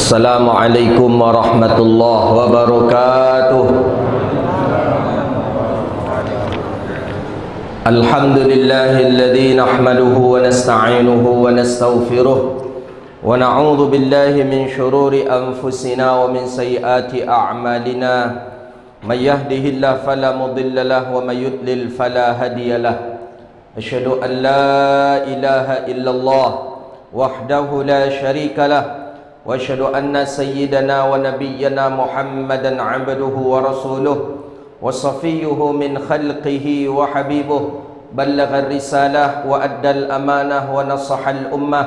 Assalamualaikum warahmatullahi wabarakatuh. Alhamdulillahilladzi nahmaduhu wa nasta'inuhu wa nastaghfiruh wa na'udzu billahi min shururi anfusina wa min sayyiati a'malina. May yahdihillahu fala mudilla lahu wa may yudlil fala hadiya lahu. Asyhadu an la ilaha illallah wahdahu la syarika lahu wa asyhadu anna sayyidana wa nabiyyana Muhammadan 'abduhu wa rasuluh wa safiyyuhu min khalqihi wa habibuh, ballagha ar-risalah wa addal amanah wa nasaha al-ummah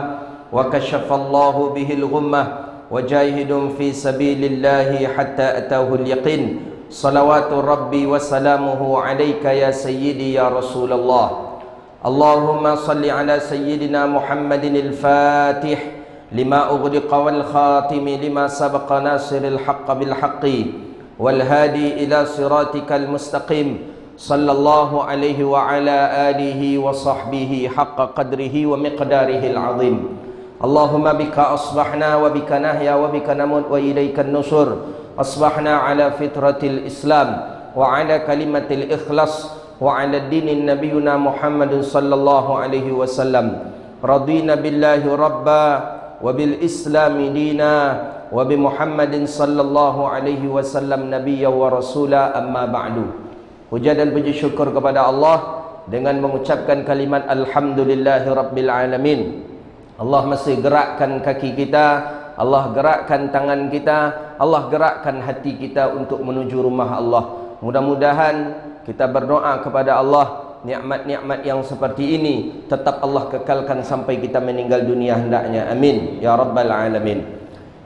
wa kashafa Allahu bihi al-ghummah wa jahidun fi sabilillahi hatta atahu al-yaqin. Salawatu rabbi wa salamuhu alayka ya sayyidi ya Rasulullah. Allahumma salli ala sayyidina Muhammadin al-Fatih lima ughliqa wal khatimi lima sabaqa nasiril haqqa bil haqqi wal hadi ila siratikal mustaqim. Sallallahu alaihi wa ala alihi wa sahbihi haqqa qadrihi wa miqdarihil azim. Allahumma bika asbahna wa bika nahya wa bika namut wa ilaikan nusur. Asbahna ala fitratil Islam wa ala kalimatil ikhlas wa ala dinin nabiyuna Muhammadin sallallahu alaihi wasallam. Radina billahi rabba wa bil islami dina wa bi Muhammadin sallallahu alaihi wasallam nabiyya wa rasula, amma ba'du. Puja dan puji syukur kepada Allah dengan mengucapkan kalimat alhamdulillahi rabbil alamin. Allah masih gerakkan kaki kita, Allah gerakkan tangan kita, Allah gerakkan hati kita untuk menuju rumah Allah. Mudah-mudahan kita berdoa kepada Allah, nikmat-nikmat yang seperti ini tetap Allah kekalkan sampai kita meninggal dunia hendaknya. Amin ya rabbal alamin.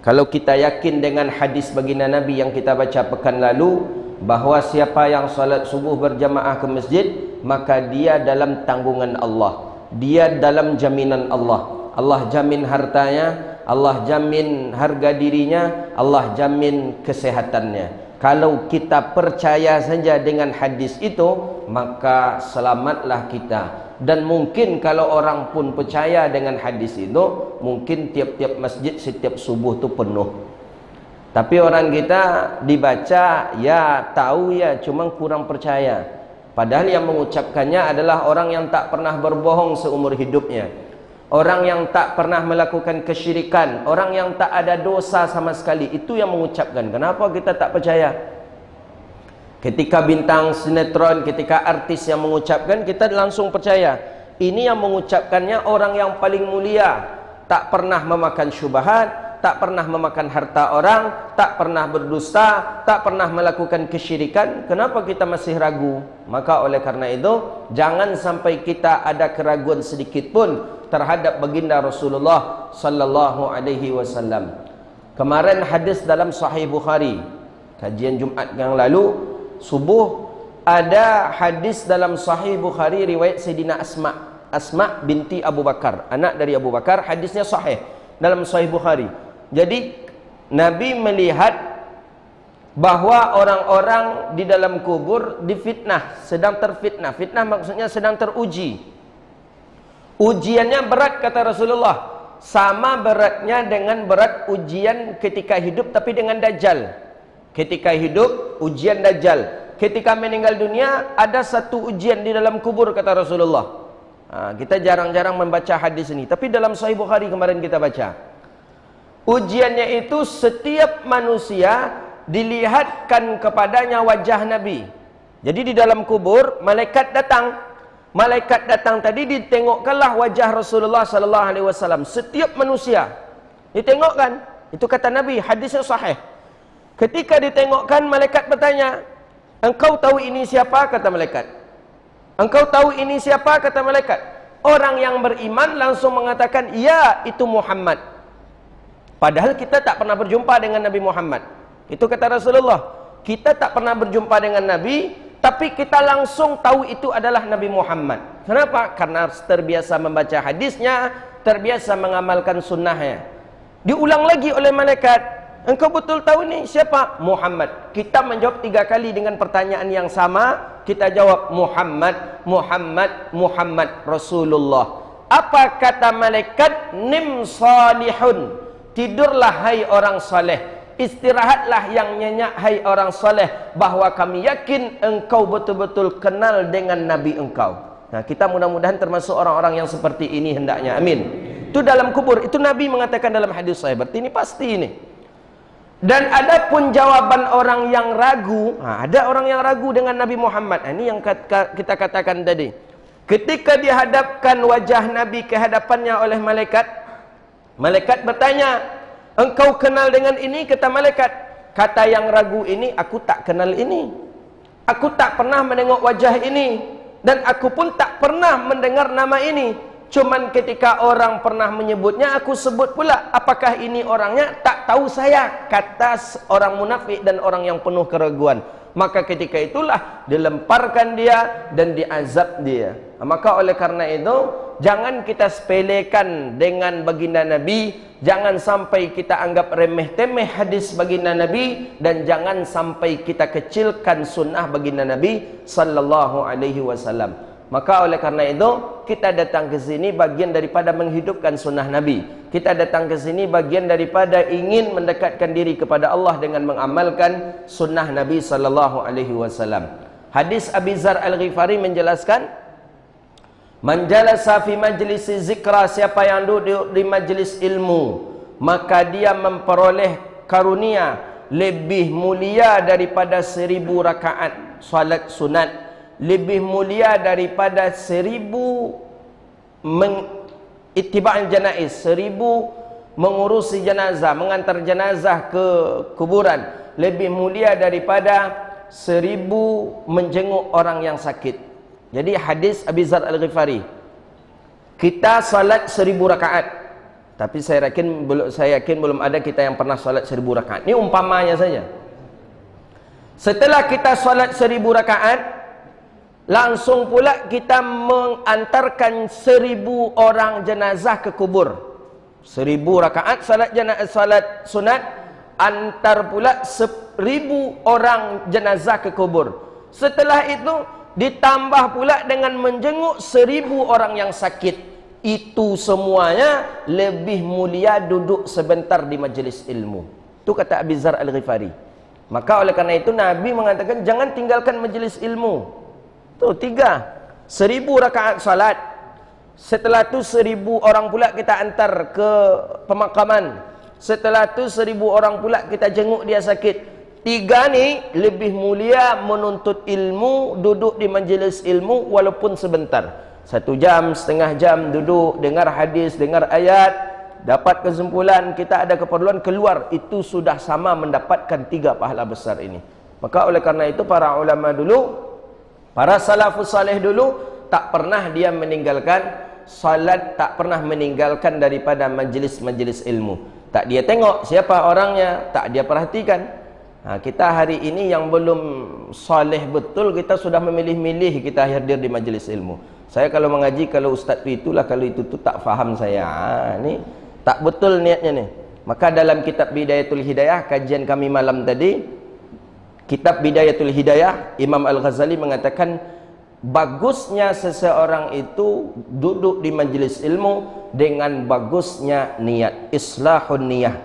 Kalau kita yakin dengan hadis baginda Nabi yang kita baca pekan lalu, bahawa siapa yang salat subuh berjamaah ke masjid, maka dia dalam tanggungan Allah, dia dalam jaminan Allah. Allah jamin hartanya, Allah jamin harga dirinya, Allah jamin kesehatannya. Kalau kita percaya saja dengan hadis itu, maka selamatlah kita. Dan mungkin kalau orang pun percaya dengan hadis itu, mungkin tiap-tiap masjid setiap subuh itu penuh. Tapi orang kita dibaca, ya tahu ya, cuma kurang percaya. Padahal yang mengucapkannya adalah orang yang tak pernah berbohong seumur hidupnya, orang yang tak pernah melakukan kesyirikan, orang yang tak ada dosa sama sekali. Itu yang mengucapkan. Kenapa kita tak percaya? Ketika bintang sinetron, ketika artis yang mengucapkan, kita langsung percaya. Ini yang mengucapkannya orang yang paling mulia, tak pernah memakan syubhat, tak pernah memakan harta orang, tak pernah berdusta, tak pernah melakukan kesyirikan. Kenapa kita masih ragu? Maka oleh karena itu, jangan sampai kita ada keraguan sedikit pun terhadap baginda Rasulullah sallallahu alaihi wasallam. Kemarin hadis dalam Sahih Bukhari, kajian Jumaat yang lalu subuh, ada hadis dalam Sahih Bukhari riwayat Sayyidina Asma binti Abu Bakar, anak dari Abu Bakar. Hadisnya sahih dalam Sahih Bukhari. Jadi Nabi melihat bahwa orang-orang di dalam kubur difitnah, sedang terfitnah. Fitnah maksudnya sedang teruji. Ujiannya berat, kata Rasulullah, sama beratnya dengan berat ujian ketika hidup tapi dengan Dajjal. Ketika hidup ujian Dajjal, ketika meninggal dunia ada satu ujian di dalam kubur, kata Rasulullah. Kita jarang-jarang membaca hadis ini, tapi dalam Sahih Bukhari kemarin kita baca. Ujiannya itu setiap manusia dilihatkan kepadanya wajah Nabi. Jadi di dalam kubur malaikat datang. Malaikat datang tadi, ditengokkanlah wajah Rasulullah sallallahu alaihi wasallam. Setiap manusia ditengokkan. Itu kata Nabi, hadisnya sahih. Ketika ditengokkan, malaikat bertanya, "Engkau tahu ini siapa?" kata malaikat. "Engkau tahu ini siapa?" kata malaikat. Orang yang beriman langsung mengatakan, "Ya, itu Muhammad." Padahal kita tak pernah berjumpa dengan Nabi Muhammad. Itu kata Rasulullah. Kita tak pernah berjumpa dengan Nabi, tapi kita langsung tahu itu adalah Nabi Muhammad. Kenapa? Karena terbiasa membaca hadisnya, terbiasa mengamalkan sunnahnya. Diulang lagi oleh malaikat, "Engkau betul tahu ini siapa?" "Muhammad." Kita menjawab 3 kali dengan pertanyaan yang sama. Kita jawab, "Muhammad, Muhammad, Muhammad Rasulullah." Apa kata malaikat? "Nim salihun." tidurlah hai orang soleh, istirahatlah yang nyenyak hai orang soleh, bahwa kami yakin engkau betul-betul kenal dengan Nabi engkau. Nah, kita mudah-mudahan termasuk orang-orang yang seperti ini hendaknya. Amin. Itu dalam kubur, itu Nabi mengatakan dalam hadis sahih. Berarti ini pasti ini. Dan ada pun jawaban orang yang ragu. Ada orang yang ragu dengan Nabi Muhammad. Ini yang kita katakan tadi. Ketika dihadapkan wajah Nabi ke hadapannya oleh malaikat, malaikat bertanya, engkau kenal dengan ini? Kata malaikat, kata yang ragu ini, aku tak kenal ini. Aku tak pernah menengok wajah ini. Dan aku pun tak pernah mendengar nama ini. Cuman ketika orang pernah menyebutnya, aku sebut pula. Apakah ini orangnya? Tak tahu saya, kata orang munafik dan orang yang penuh keraguan. Maka ketika itulah dilemparkan dia dan diazab dia. Maka oleh karena itu, jangan kita sepelekan dengan baginda Nabi. Jangan sampai kita anggap remeh-temeh hadis baginda Nabi. Dan jangan sampai kita kecilkan sunnah baginda Nabi sallallahu alaihi wasallam. Maka oleh karena itu, kita datang ke sini bagian daripada menghidupkan sunnah Nabi. Kita datang ke sini bagian daripada ingin mendekatkan diri kepada Allah dengan mengamalkan sunnah Nabi sallallahu alaihi wasallam. Hadis Abi Dzar Al-Ghifari menjelaskan, man jalasa fi majlis zikra, siapa yang duduk di majlis ilmu, maka dia memperoleh karunia lebih mulia daripada 1000 rakaat salat sunat, lebih mulia daripada 1000 ittiba'il janaiz, 1000 mengurusi jenazah, mengantar jenazah ke kuburan, lebih mulia daripada 1000 menjenguk orang yang sakit. Jadi hadis Abi Dzar Al-Ghifari, kita salat 1000 rakaat, tapi saya yakin belum ada kita yang pernah salat 1000 rakaat. Ini umpamanya saja. Setelah kita salat 1000 rakaat, langsung pula kita mengantarkan 1000 orang jenazah ke kubur. 1000 rakaat salat sunat, antar pula 1000 orang jenazah ke kubur. Setelah itu ditambah pula dengan menjenguk 1000 orang yang sakit. Itu semuanya lebih mulia duduk sebentar di majlis ilmu. Itu kata Abi Dzar Al-Ghifari. Maka oleh karena itu Nabi mengatakan jangan tinggalkan majlis ilmu. Tuh 3, 1000 rakaat salat. Setelah tu 1000 orang pula kita antar ke pemakaman. Setelah tu 1000 orang pula kita jenguk dia sakit. 3 ni lebih mulia menuntut ilmu, duduk di majlis ilmu walaupun sebentar. 1 jam, setengah jam duduk, dengar hadis, dengar ayat, dapat kesimpulan, kita ada keperluan keluar. Itu sudah sama mendapatkan 3 pahala besar ini. Maka oleh karena itu para ulama dulu, para salafus saleh dulu, tak pernah dia meninggalkan salat, tak pernah meninggalkan daripada majlis-majlis ilmu. Tak dia tengok siapa orangnya, tak dia perhatikan. Kita hari ini yang belum saleh betul, kita sudah memilih-milih kita hadir di majlis ilmu. Saya kalau mengaji, kalau ustaz itulah, kalau itu tu tak faham saya. Ni tak betul niatnya ni. Maka dalam kitab Bidayatul Hidayah, kajian kami malam tadi, kitab Bidayatul Hidayah, Imam Al-Ghazali mengatakan bagusnya seseorang itu duduk di majlis ilmu dengan bagusnya niat, islahun niyah.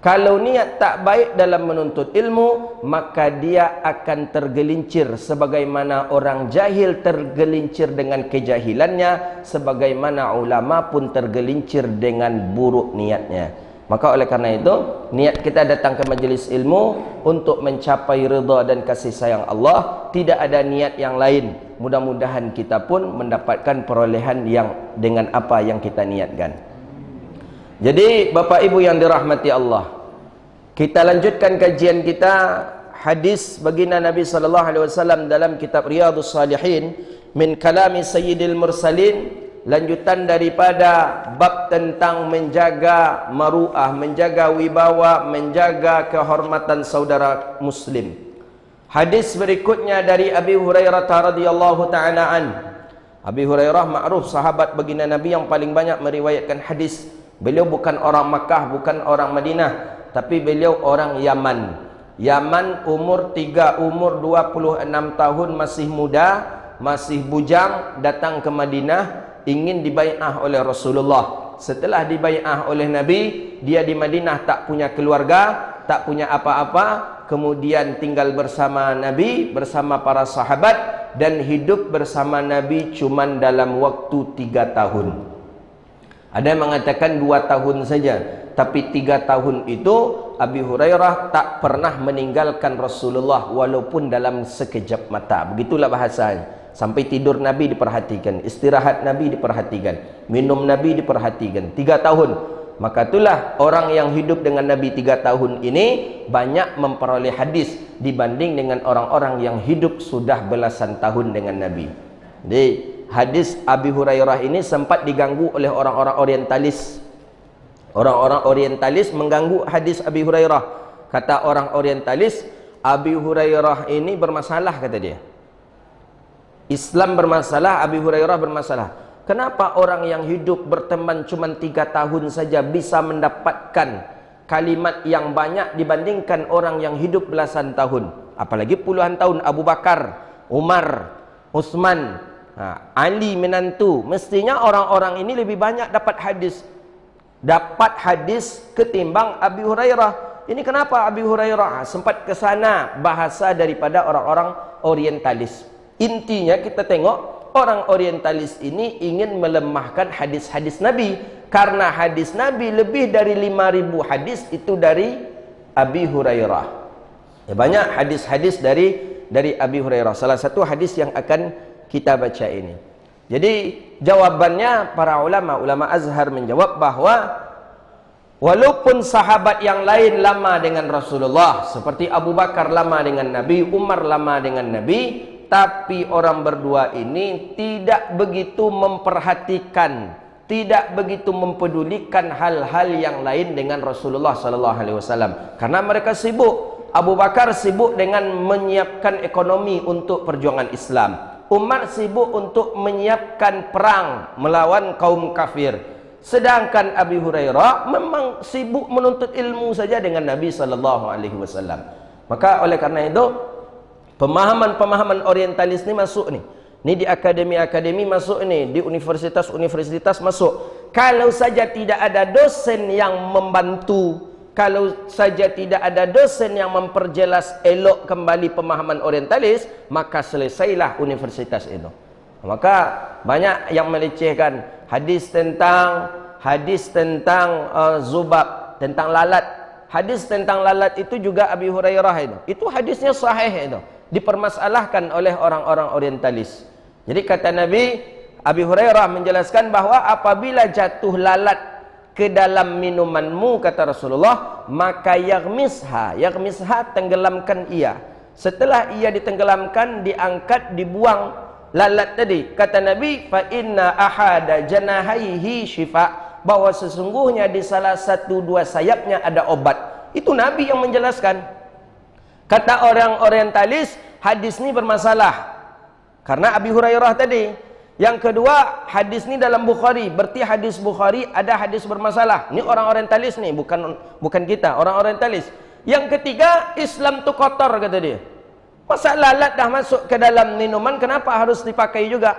Kalau niat tak baik dalam menuntut ilmu, maka dia akan tergelincir sebagaimana orang jahil tergelincir dengan kejahilannya, sebagaimana ulama pun tergelincir dengan buruk niatnya. Maka oleh karena itu, niat kita datang ke majlis ilmu untuk mencapai ridha dan kasih sayang Allah, tidak ada niat yang lain. Mudah-mudahan kita pun mendapatkan perolehan yang dengan apa yang kita niatkan. Jadi Bapak Ibu yang dirahmati Allah, kita lanjutkan kajian kita hadis baginda Nabi sallallahu alaihi wasallam dalam kitab Riyadhus Shalihin min kalami Sayyidil Mursalin, lanjutan daripada bab tentang menjaga maruah, menjaga wibawa, menjaga kehormatan saudara muslim. Hadis berikutnya dari Abi Hurairah radhiyallahu taala an. Abi Hurairah ma'ruf sahabat baginda Nabi yang paling banyak meriwayatkan hadis. Beliau bukan orang Makkah, bukan orang Madinah, tapi beliau orang Yaman. Yaman, umur 26 tahun, masih muda, masih bujang, datang ke Madinah, ingin dibai'ah oleh Rasulullah. Setelah dibai'ah oleh Nabi, dia di Madinah tak punya keluarga, tak punya apa-apa, kemudian tinggal bersama Nabi, bersama para sahabat, dan hidup bersama Nabi cuman dalam waktu 3 tahun. Ada yang mengatakan 2 tahun saja, tapi 3 tahun itu Abi Hurairah tak pernah meninggalkan Rasulullah walaupun dalam sekejap mata. Begitulah bahasanya. Sampai tidur Nabi diperhatikan, istirahat Nabi diperhatikan, minum Nabi diperhatikan. 3 tahun. Maka itulah orang yang hidup dengan Nabi 3 tahun ini banyak memperoleh hadis dibanding dengan orang-orang yang hidup sudah belasan tahun dengan Nabi. Jadi hadis Abi Hurairah ini sempat diganggu oleh orang-orang orientalis. Orang-orang orientalis mengganggu hadis Abi Hurairah. Kata orang orientalis, Abi Hurairah ini bermasalah, kata dia. Islam bermasalah, Abi Hurairah bermasalah. Kenapa orang yang hidup berteman cuma 3 tahun saja bisa mendapatkan kalimat yang banyak dibandingkan orang yang hidup belasan tahun? Apalagi puluhan tahun. Abu Bakar, Umar, Utsman, Ali menantu. Mestinya orang-orang ini lebih banyak dapat hadis ketimbang Abi Hurairah. Ini kenapa Abi Hurairah sempat ke sana? Bahasa daripada orang-orang orientalis. Intinya kita tengok orang orientalis ini ingin melemahkan hadis-hadis Nabi, karena hadis Nabi lebih dari 5.000 hadis itu dari Abi Hurairah. Ya, banyak hadis-hadis dari Abi Hurairah. Salah satu hadis yang akan kita baca ini. Jadi jawabannya para ulama Azhar menjawab bahwa walaupun sahabat yang lain lama dengan Rasulullah, seperti Abu Bakar lama dengan Nabi, Umar lama dengan Nabi, tapi orang berdua ini tidak begitu memperhatikan, tidak begitu mempedulikan hal-hal yang lain dengan Rasulullah SAW, karena mereka sibuk. Abu Bakar sibuk dengan menyiapkan ekonomi untuk perjuangan Islam. Umar sibuk untuk menyiapkan perang melawan kaum kafir. Sedangkan Abi Hurairah memang sibuk menuntut ilmu saja dengan Nabi SAW. Maka oleh karena itu, pemahaman-pemahaman orientalis ini masuk nih. Ini di akademi-akademi masuk nih, di universitas-universitas masuk. Kalau saja tidak ada dosen yang membantu, kalau saja tidak ada dosen yang memperjelas elok kembali pemahaman orientalis, maka selesailah universitas itu. Maka banyak yang melecehkan hadis tentang zubab, tentang lalat. Hadis tentang lalat itu juga Abi Hurairah itu hadisnya sahih itu, dipermasalahkan oleh orang-orang orientalis. Jadi kata Nabi, Abi Hurairah menjelaskan bahwa apabila jatuh lalat ke dalam minumanmu, kata Rasulullah, maka yaghmisha tenggelamkan ia. Setelah ia ditenggelamkan, diangkat, dibuang lalat tadi. Kata Nabi, fa inna ahada janahaihi syifa, bahwa sesungguhnya di salah satu 2 sayapnya ada obat. Itu Nabi yang menjelaskan. Kata orang orientalis, hadis ini bermasalah karena Abi Hurairah tadi. Yang kedua, hadis ini dalam Bukhari, berarti hadis Bukhari ada hadis bermasalah. Ini orang orientalis nih, bukan kita, orang orientalis. Yang ketiga, Islam itu kotor, kata dia. Masa lalat dah masuk ke dalam minuman, kenapa harus dipakai juga?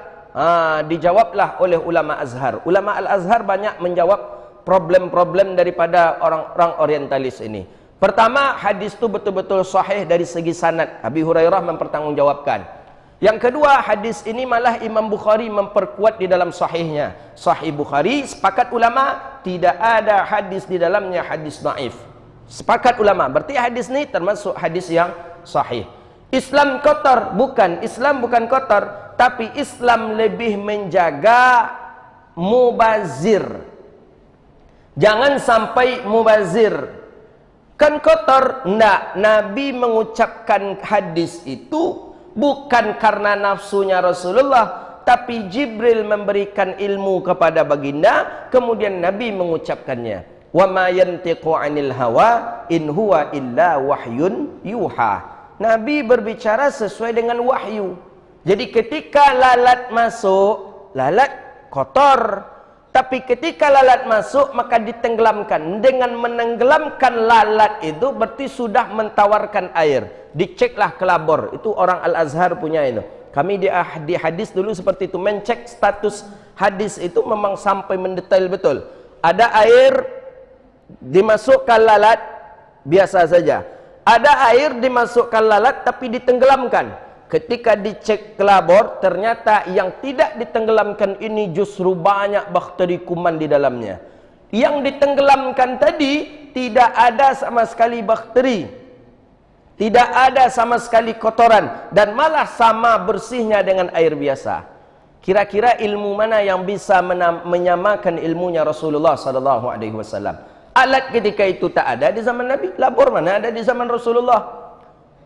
Dijawablah oleh ulama Azhar. Ulama Al-Azhar banyak menjawab problem-problem daripada orang-orang orientalis ini. Pertama, hadis itu betul-betul sahih dari segi sanad. Abi Hurairah mempertanggungjawabkan. Yang kedua, hadis ini malah Imam Bukhari memperkuat di dalam sahihnya. Sahih Bukhari, sepakat ulama, tidak ada hadis di dalamnya hadis dhaif. Sepakat ulama, berarti hadis ini termasuk hadis yang sahih. Islam kotor? Bukan, Islam bukan kotor, tapi Islam lebih menjaga mubazir. Jangan sampai mubazir. Kan kotor? Enggak, Nabi mengucapkan hadis itu bukan karena nafsunya Rasulullah, tapi Jibril memberikan ilmu kepada baginda, kemudian Nabi mengucapkannya. Wa ma yantiqu 'anil hawa in huwa illa wahyun yuha. Nabi berbicara sesuai dengan wahyu. Jadi ketika lalat masuk, lalat kotor. Tapi ketika lalat masuk, maka ditenggelamkan. Dengan menenggelamkan lalat itu berarti sudah mentawarkan air. Diceklah ke labor. Itu orang Al-Azhar punya itu. Kami di hadis dulu seperti itu, mencek status hadis itu memang sampai mendetail betul. Ada air dimasukkan lalat biasa saja. Ada air dimasukkan lalat tapi ditenggelamkan. Ketika dicek ke labor, ternyata yang tidak ditenggelamkan ini justru banyak bakteri kuman di dalamnya. Yang ditenggelamkan tadi tidak ada sama sekali bakteri, tidak ada sama sekali kotoran, dan malah sama bersihnya dengan air biasa. Kira-kira ilmu mana yang bisa menyamakan ilmunya Rasulullah SAW? Alat ketika itu tak ada di zaman Nabi. Labor mana ada di zaman Rasulullah?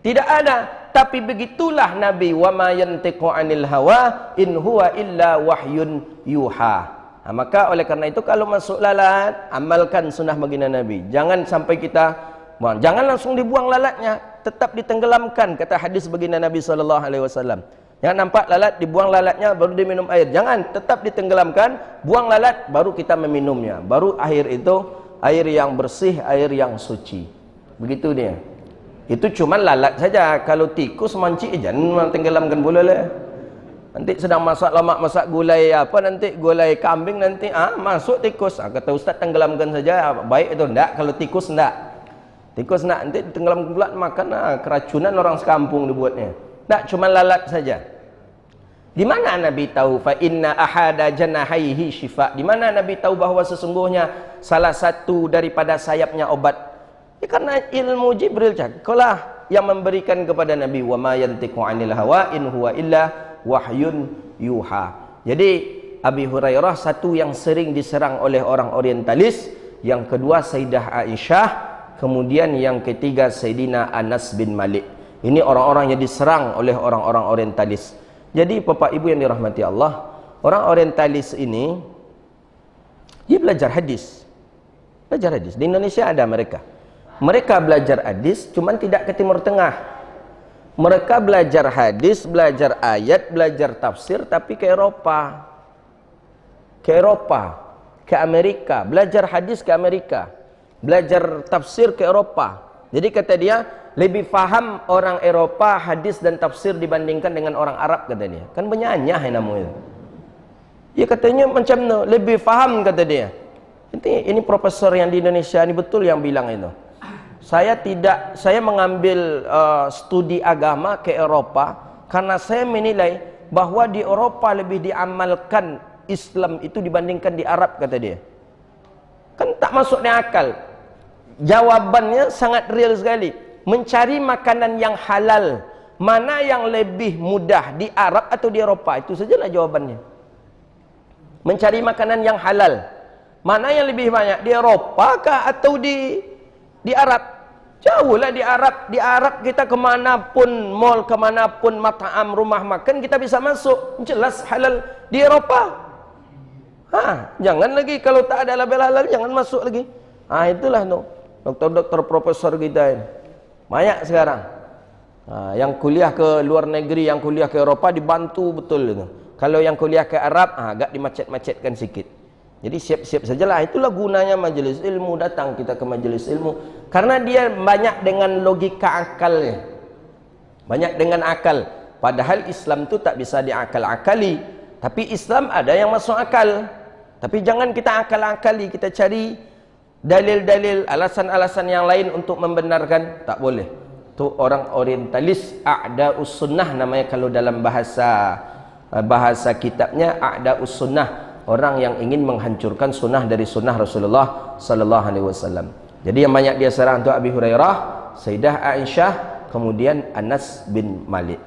Tidak ada. Tapi begitulah Nabi. Wa ma yantiqu 'anil hawa in huwa illa wahyun yuha. Nah, maka oleh karena itu kalau masuk lalat, amalkan sunnah baginda Nabi. Jangan sampai kita buang. Jangan langsung dibuang lalatnya, tetap ditenggelamkan, kata hadis baginda Nabi SAW. Jangan nampak lalat, dibuang lalatnya baru diminum air. Jangan, tetap ditenggelamkan, buang lalat baru kita meminumnya. Baru air itu air yang bersih, air yang suci. Begitu dia. Itu cuma lalat saja. Kalau tikus mancik, jangan tenggelamkan pula lah. Nanti sedang masak lemak, masak gulai apa, nanti gulai kambing, nanti masuk tikus. Kata Ustaz, tenggelamkan saja. Baik itu. Enggak, kalau tikus enggak. Tikus enggak, nanti tenggelamkan pula makan. Keracunan orang sekampung dibuatnya. Enggak, cuma lalat saja. Di mana Nabi tahu fa inna ahada janahaihi syifa? Di mana Nabi tahu bahwa sesungguhnya salah satu daripada sayapnya obat? Ya, karena ilmu Jibril cakalah yang memberikan kepada Nabi. Wa ma yantiqu 'anil hawa in huwa illa wahyun yuha. Jadi Abi Hurairah satu yang sering diserang oleh orang orientalis, yang kedua Sayyidah Aisyah, kemudian yang ketiga Sayyidina Anas bin Malik. Ini orang-orang yang diserang oleh orang-orang orientalis. Jadi Bapak Ibu yang dirahmati Allah, orang orientalis ini dia belajar hadis. Belajar hadis. Di Indonesia ada mereka. Mereka belajar hadis cuman tidak ke Timur Tengah. Mereka belajar hadis, belajar ayat, belajar tafsir tapi ke Eropa. Ke Eropa, ke Amerika, belajar hadis ke Amerika. Belajar tafsir ke Eropa. Jadi kata dia, lebih faham orang Eropa hadis dan tafsir dibandingkan dengan orang Arab, kata dia. Kan banyak namanya. Ya katanya macam tu, lebih faham, kata dia. Ini profesor yang di Indonesia ini betul yang bilang itu. Saya mengambil studi agama ke Eropa karena saya menilai bahwa di Eropa lebih diamalkan Islam itu dibandingkan di Arab, kata dia. Kan tak masuk di akal. Jawabannya sangat real sekali. Mencari makanan yang halal, mana yang lebih mudah, di Arab atau di Eropa? Itu sajalah jawabannya. Mencari makanan yang halal, mana yang lebih banyak, di Eropa kah atau di Arab? Jauhlah di Arab. Di Arab kita kemanapun, mall, kemanapun, mat'am, rumah makan, kita bisa masuk. Jelas halal. Di Eropa, jangan lagi, kalau tak ada label halal, jangan masuk lagi. Itulah doktor-doktor profesor kita ini. Banyak sekarang. Yang kuliah ke luar negeri, yang kuliah ke Eropa dibantu betul itu. Kalau yang kuliah ke Arab, agak dimacet-macetkan sikit. Jadi siap-siap sajalah. Itulah gunanya majelis ilmu. Datang kita ke majelis ilmu. Karena dia banyak dengan logika akalnya. Banyak dengan akal. Padahal Islam itu tak bisa diakal-akali. Tapi Islam ada yang masuk akal. Tapi jangan kita akal-akali. Kita cari dalil-dalil, alasan-alasan yang lain untuk membenarkan. Tak boleh. Itu orang orientalis, a'da'us sunnah namanya kalau dalam bahasa kitabnya, a'da'us sunnah. Orang yang ingin menghancurkan sunnah dari sunnah Rasulullah sallallahu alaihi wasallam. Jadi yang banyak dia serang tu Abi Hurairah, Sayyidah Aisyah, kemudian Anas bin Malik.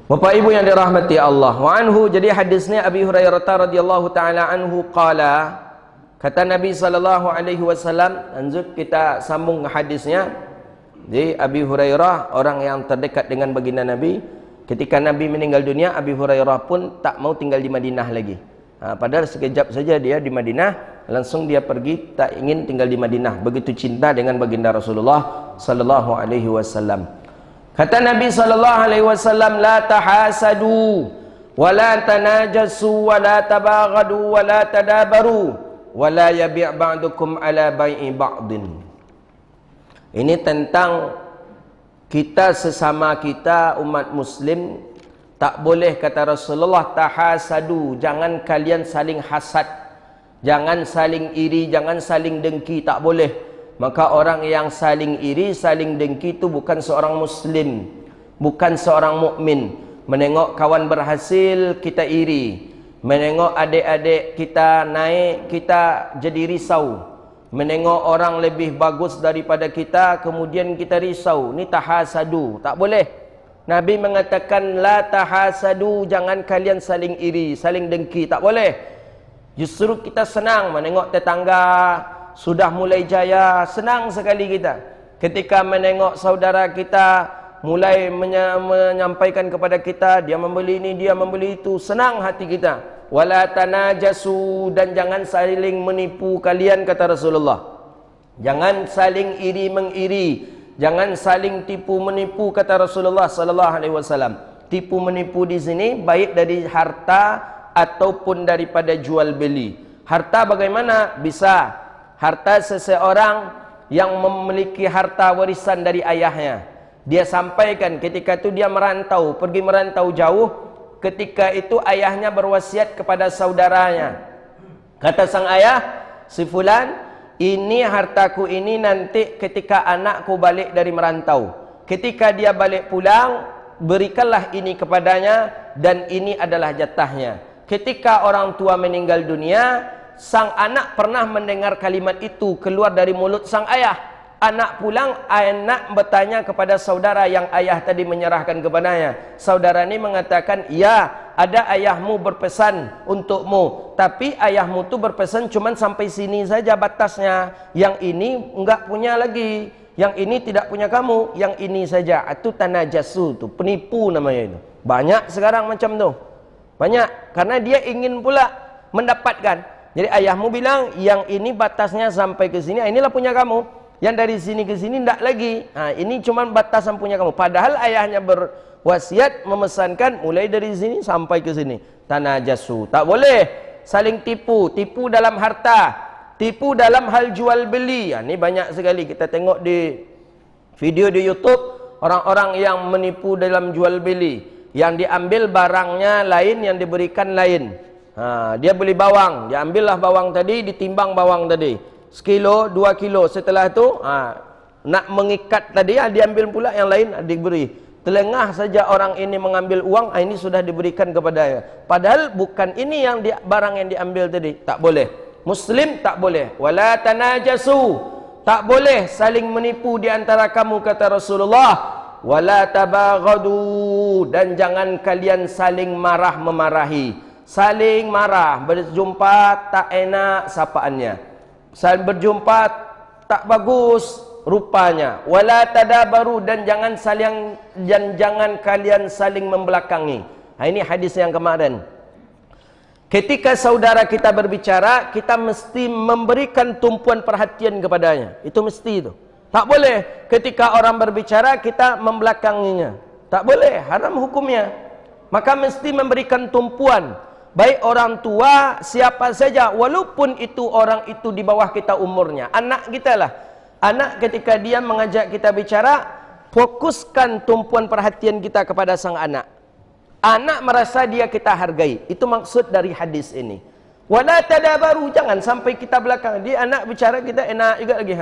Bapak Ibu yang dirahmati Allah, wa anhu, jadi hadisnya Abi Hurairah radhiyallahu taala anhu qala, kata Nabi sallallahu alaihi wasallam, lanjut kita sambung hadisnya. Jadi Abi Hurairah orang yang terdekat dengan baginda Nabi. Ketika Nabi meninggal dunia, Abi Hurairah pun tak mau tinggal di Madinah lagi. Padahal sekejap saja dia di Madinah, langsung dia pergi, tak ingin tinggal di Madinah. Begitu cinta dengan baginda Rasulullah sallallahu alaihi wasallam. Kata Nabi sallallahu alaihi wasallam, la tahasadu wa la tanajasu wa la tabaghadu wa la tadabaru wa la yabi' ba'dukum ala bai'i ba'din. Ini tentang kita sesama kita umat muslim tak boleh, kata Rasulullah, tahasadu, jangan kalian saling hasad, Jangan saling iri, jangan saling dengki, tak boleh. Maka orang yang saling iri, saling dengki itu bukan seorang muslim, bukan seorang mukmin. Menengok kawan berhasil, kita iri. Menengok adik-adik kita naik, kita jadi risau. Menengok orang lebih bagus daripada kita, kemudian kita risau. Ini tahasadu, tak boleh. Nabi mengatakan la tahasadu, jangan kalian saling iri, saling dengki, tak boleh. Justru kita senang menengok tetangga sudah mulai jaya, senang sekali kita. Ketika menengok saudara kita mulai menyampaikan kepada kita, dia membeli ini, dia membeli itu, senang hati kita. Wala tanajasu, dan jangan saling menipu kalian, kata Rasulullah. Jangan saling iri mengiri, jangan saling tipu menipu, kata Rasulullah sallallahu alaihi wasallam. Tipu menipu di sini baik dari harta ataupun daripada jual beli. Harta bagaimana? Bisa harta seseorang yang memiliki harta warisan dari ayahnya, dia sampaikan ketika itu dia merantau, pergi merantau jauh. Ketika itu ayahnya berwasiat kepada saudaranya. Kata sang ayah, si fulan, ini hartaku ini nanti ketika anakku balik dari merantau. Ketika dia balik pulang, berikanlah ini kepadanya, dan ini adalah jatahnya. Ketika orang tua meninggal dunia, sang anak pernah mendengar kalimat itu keluar dari mulut sang ayah. Anak pulang, anak bertanya kepada saudara yang ayah tadi menyerahkan kepadanya. Saudara ini mengatakan, ya, ada ayahmu berpesan untukmu, tapi ayahmu tu berpesan cuma sampai sini saja batasnya. Yang ini enggak punya lagi, yang ini tidak punya kamu, yang ini saja. Itu tanajasu, tu penipu namanya itu. Banyak sekarang macam tu. Banyak, karena dia ingin pula mendapatkan. Jadi ayahmu bilang, yang ini batasnya sampai ke sini, inilah punya kamu. Yang dari sini ke sini tidak lagi. Ini cuma batasan punya kamu. Padahal ayahnya berwasiat memesankan mulai dari sini sampai ke sini. Tanajasu. Tak boleh saling tipu. Tipu dalam harta, tipu dalam hal jual beli. Ini banyak sekali kita tengok di video di YouTube, orang-orang yang menipu dalam jual beli. Yang diambil barangnya lain, yang diberikan lain. Dia beli bawang, dia ambillah bawang tadi, ditimbang bawang tadi sekilo, 2 kilo. Setelah itu nak mengikat tadi, diambil pula yang lain, diberi. Telengah saja orang ini mengambil uang, ini sudah diberikan kepadanya. Padahal bukan ini yang barang yang diambil tadi. Tak boleh. Muslim tak boleh. Wala tanajasu, tak boleh saling menipu di antara kamu, kata Rasulullah. Wala tabaghadu, dan jangan kalian saling marah-memarahi. Saling marah, berjumpa tak enak sapaannya, saling berjumpa tak bagus rupanya. Wala tadabaru, dan jangan kalian saling membelakangi. Ini hadis yang kemarin. Ketika saudara kita berbicara, kita mesti memberikan tumpuan perhatian kepadanya. Itu mesti itu. Tak boleh ketika orang berbicara kita membelakanginya. Tak boleh, haram hukumnya. Maka mesti memberikan tumpuan. Baik orang tua, siapa saja, walaupun itu orang itu di bawah kita umurnya. Anak kita lah. Anak ketika dia mengajak kita bicara, fokuskan tumpuan perhatian kita kepada sang anak. Anak merasa dia kita hargai. Itu maksud dari hadis ini. Wala tadabaru, jangan sampai kita belakang. Dia anak bicara, kita enak juga lagi.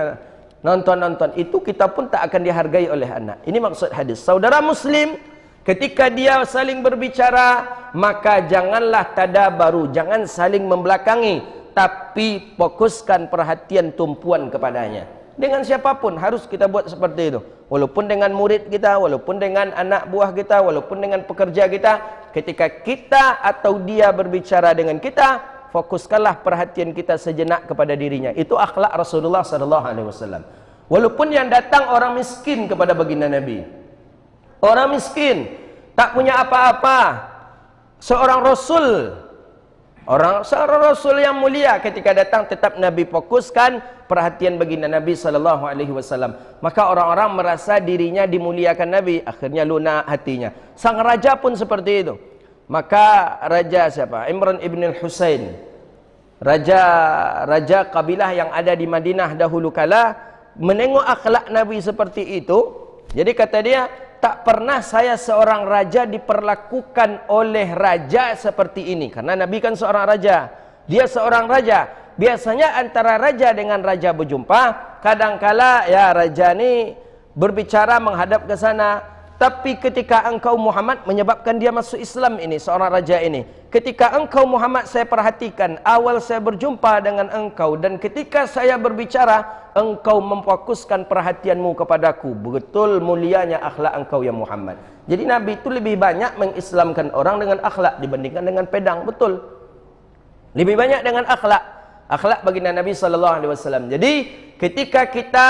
Nonton-nonton. Itu kita pun tak akan dihargai oleh anak. Ini maksud hadis. Saudara Muslim, ketika dia saling berbicara, maka janganlah tadabaru, jangan saling membelakangi, tapi fokuskan perhatian tumpuan kepadanya. Dengan siapapun harus kita buat seperti itu. Walaupun dengan murid kita, walaupun dengan anak buah kita, walaupun dengan pekerja kita, ketika kita atau dia berbicara dengan kita, fokuskanlah perhatian kita sejenak kepada dirinya. Itu akhlak Rasulullah SAW. Walaupun yang datang orang miskin kepada baginda Nabi, orang miskin, tak punya apa-apa, seorang Rasul, seorang Rasul yang mulia, ketika datang tetap Nabi fokuskan perhatian baginda Nabi SAW. Maka orang-orang merasa dirinya dimuliakan Nabi, akhirnya lunak hatinya. Sang raja pun seperti itu. Maka raja siapa? Imran ibn al-Husain, raja kabilah yang ada di Madinah dahulu kala, menengok akhlak Nabi seperti itu. Jadi kata dia, tak pernah saya seorang raja diperlakukan oleh raja seperti ini. Karena Nabi kan seorang raja, dia seorang raja. biasanya antara raja dengan raja berjumpa, kadangkala ya raja ni berbicara menghadap ke sana, tapi ketika engkau Muhammad menyebabkan dia masuk Islam ini, seorang raja ini. Ketika engkau Muhammad saya perhatikan, awal saya berjumpa dengan engkau dan ketika saya berbicara, engkau memfokuskan perhatianmu kepadaku. Betul mulianya akhlak engkau ya Muhammad. Jadi Nabi itu lebih banyak mengislamkan orang dengan akhlak dibandingkan dengan pedang, betul. Lebih banyak dengan akhlak. Akhlak baginda Nabi SAW. Jadi ketika kita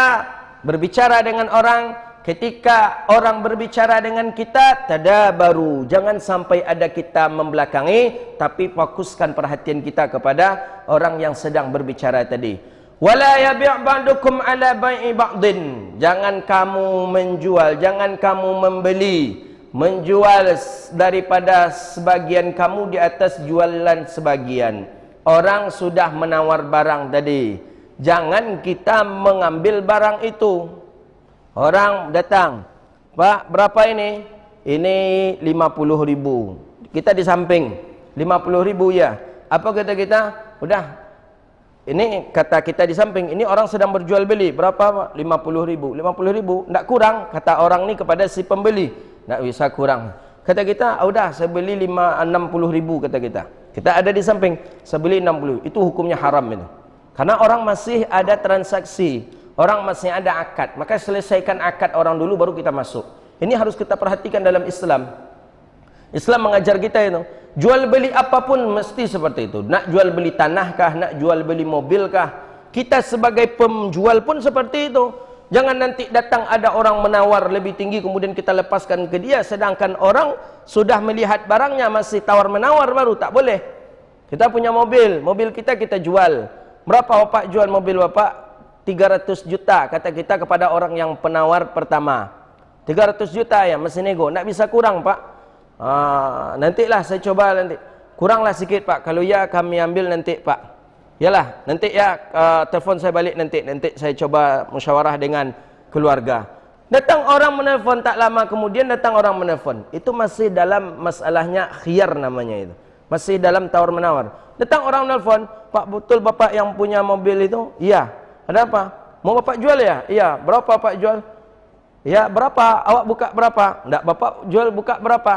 berbicara dengan orang, ketika orang berbicara dengan kita, tadabaru, jangan sampai ada kita membelakangi, tapi fokuskan perhatian kita kepada orang yang sedang berbicara tadi. Wala yabi' ba'dukum ala bai'i ba'din. Jangan kamu menjual, jangan kamu membeli, menjual daripada sebagian kamu di atas jualan sebagian. Orang sudah menawar barang tadi, jangan kita mengambil barang itu. Orang datang, Pak, berapa ini? Ini 50.000. Kita di samping, 50.000 ya. Apa kata kita? Udah, ini kata kita di samping, ini orang sedang berjual beli. Berapa Pak? 50.000. 50.000, tidak kurang. Kata orang ni kepada si pembeli, tidak bisa kurang. Kata kita, udah saya beli 60.000 kata kita. Kita ada di samping, saya beli 60. Itu hukumnya haram itu. Karena orang masih ada transaksi, orang masih ada akad. Maka selesaikan akad orang dulu baru kita masuk. Ini harus kita perhatikan dalam Islam. Islam mengajar kita itu, jual beli apapun mesti seperti itu. Nak jual beli tanah kah, nak jual beli mobil kah, kita sebagai penjual pun seperti itu. Jangan nanti datang ada orang menawar lebih tinggi kemudian kita lepaskan ke dia, sedangkan orang sudah melihat barangnya masih tawar menawar baru, tak boleh. Kita punya mobil, mobil kita jual. Berapa Bapak jual mobil Bapak? 300 juta kata kita kepada orang yang penawar pertama. 300 juta ya, masih nego, nak bisa kurang Pak? Nantilah saya coba nanti. Kuranglah sikit Pak, kalau ya kami ambil nanti Pak. Yalah, nanti ya telefon saya balik nanti saya coba musyawarah dengan keluarga. Datang orang menelpon, tak lama kemudian datang orang menelpon. Itu masih dalam masalahnya khiyar namanya itu. Masih dalam tawar menawar. Datang orang menelpon, Pak, betul Bapak yang punya mobil itu? Iya. Ada apa? Mau Bapak jual ya? Iya. Berapa Bapak jual? Ya, berapa? Awak buka berapa? Enggak, Bapak jual buka berapa?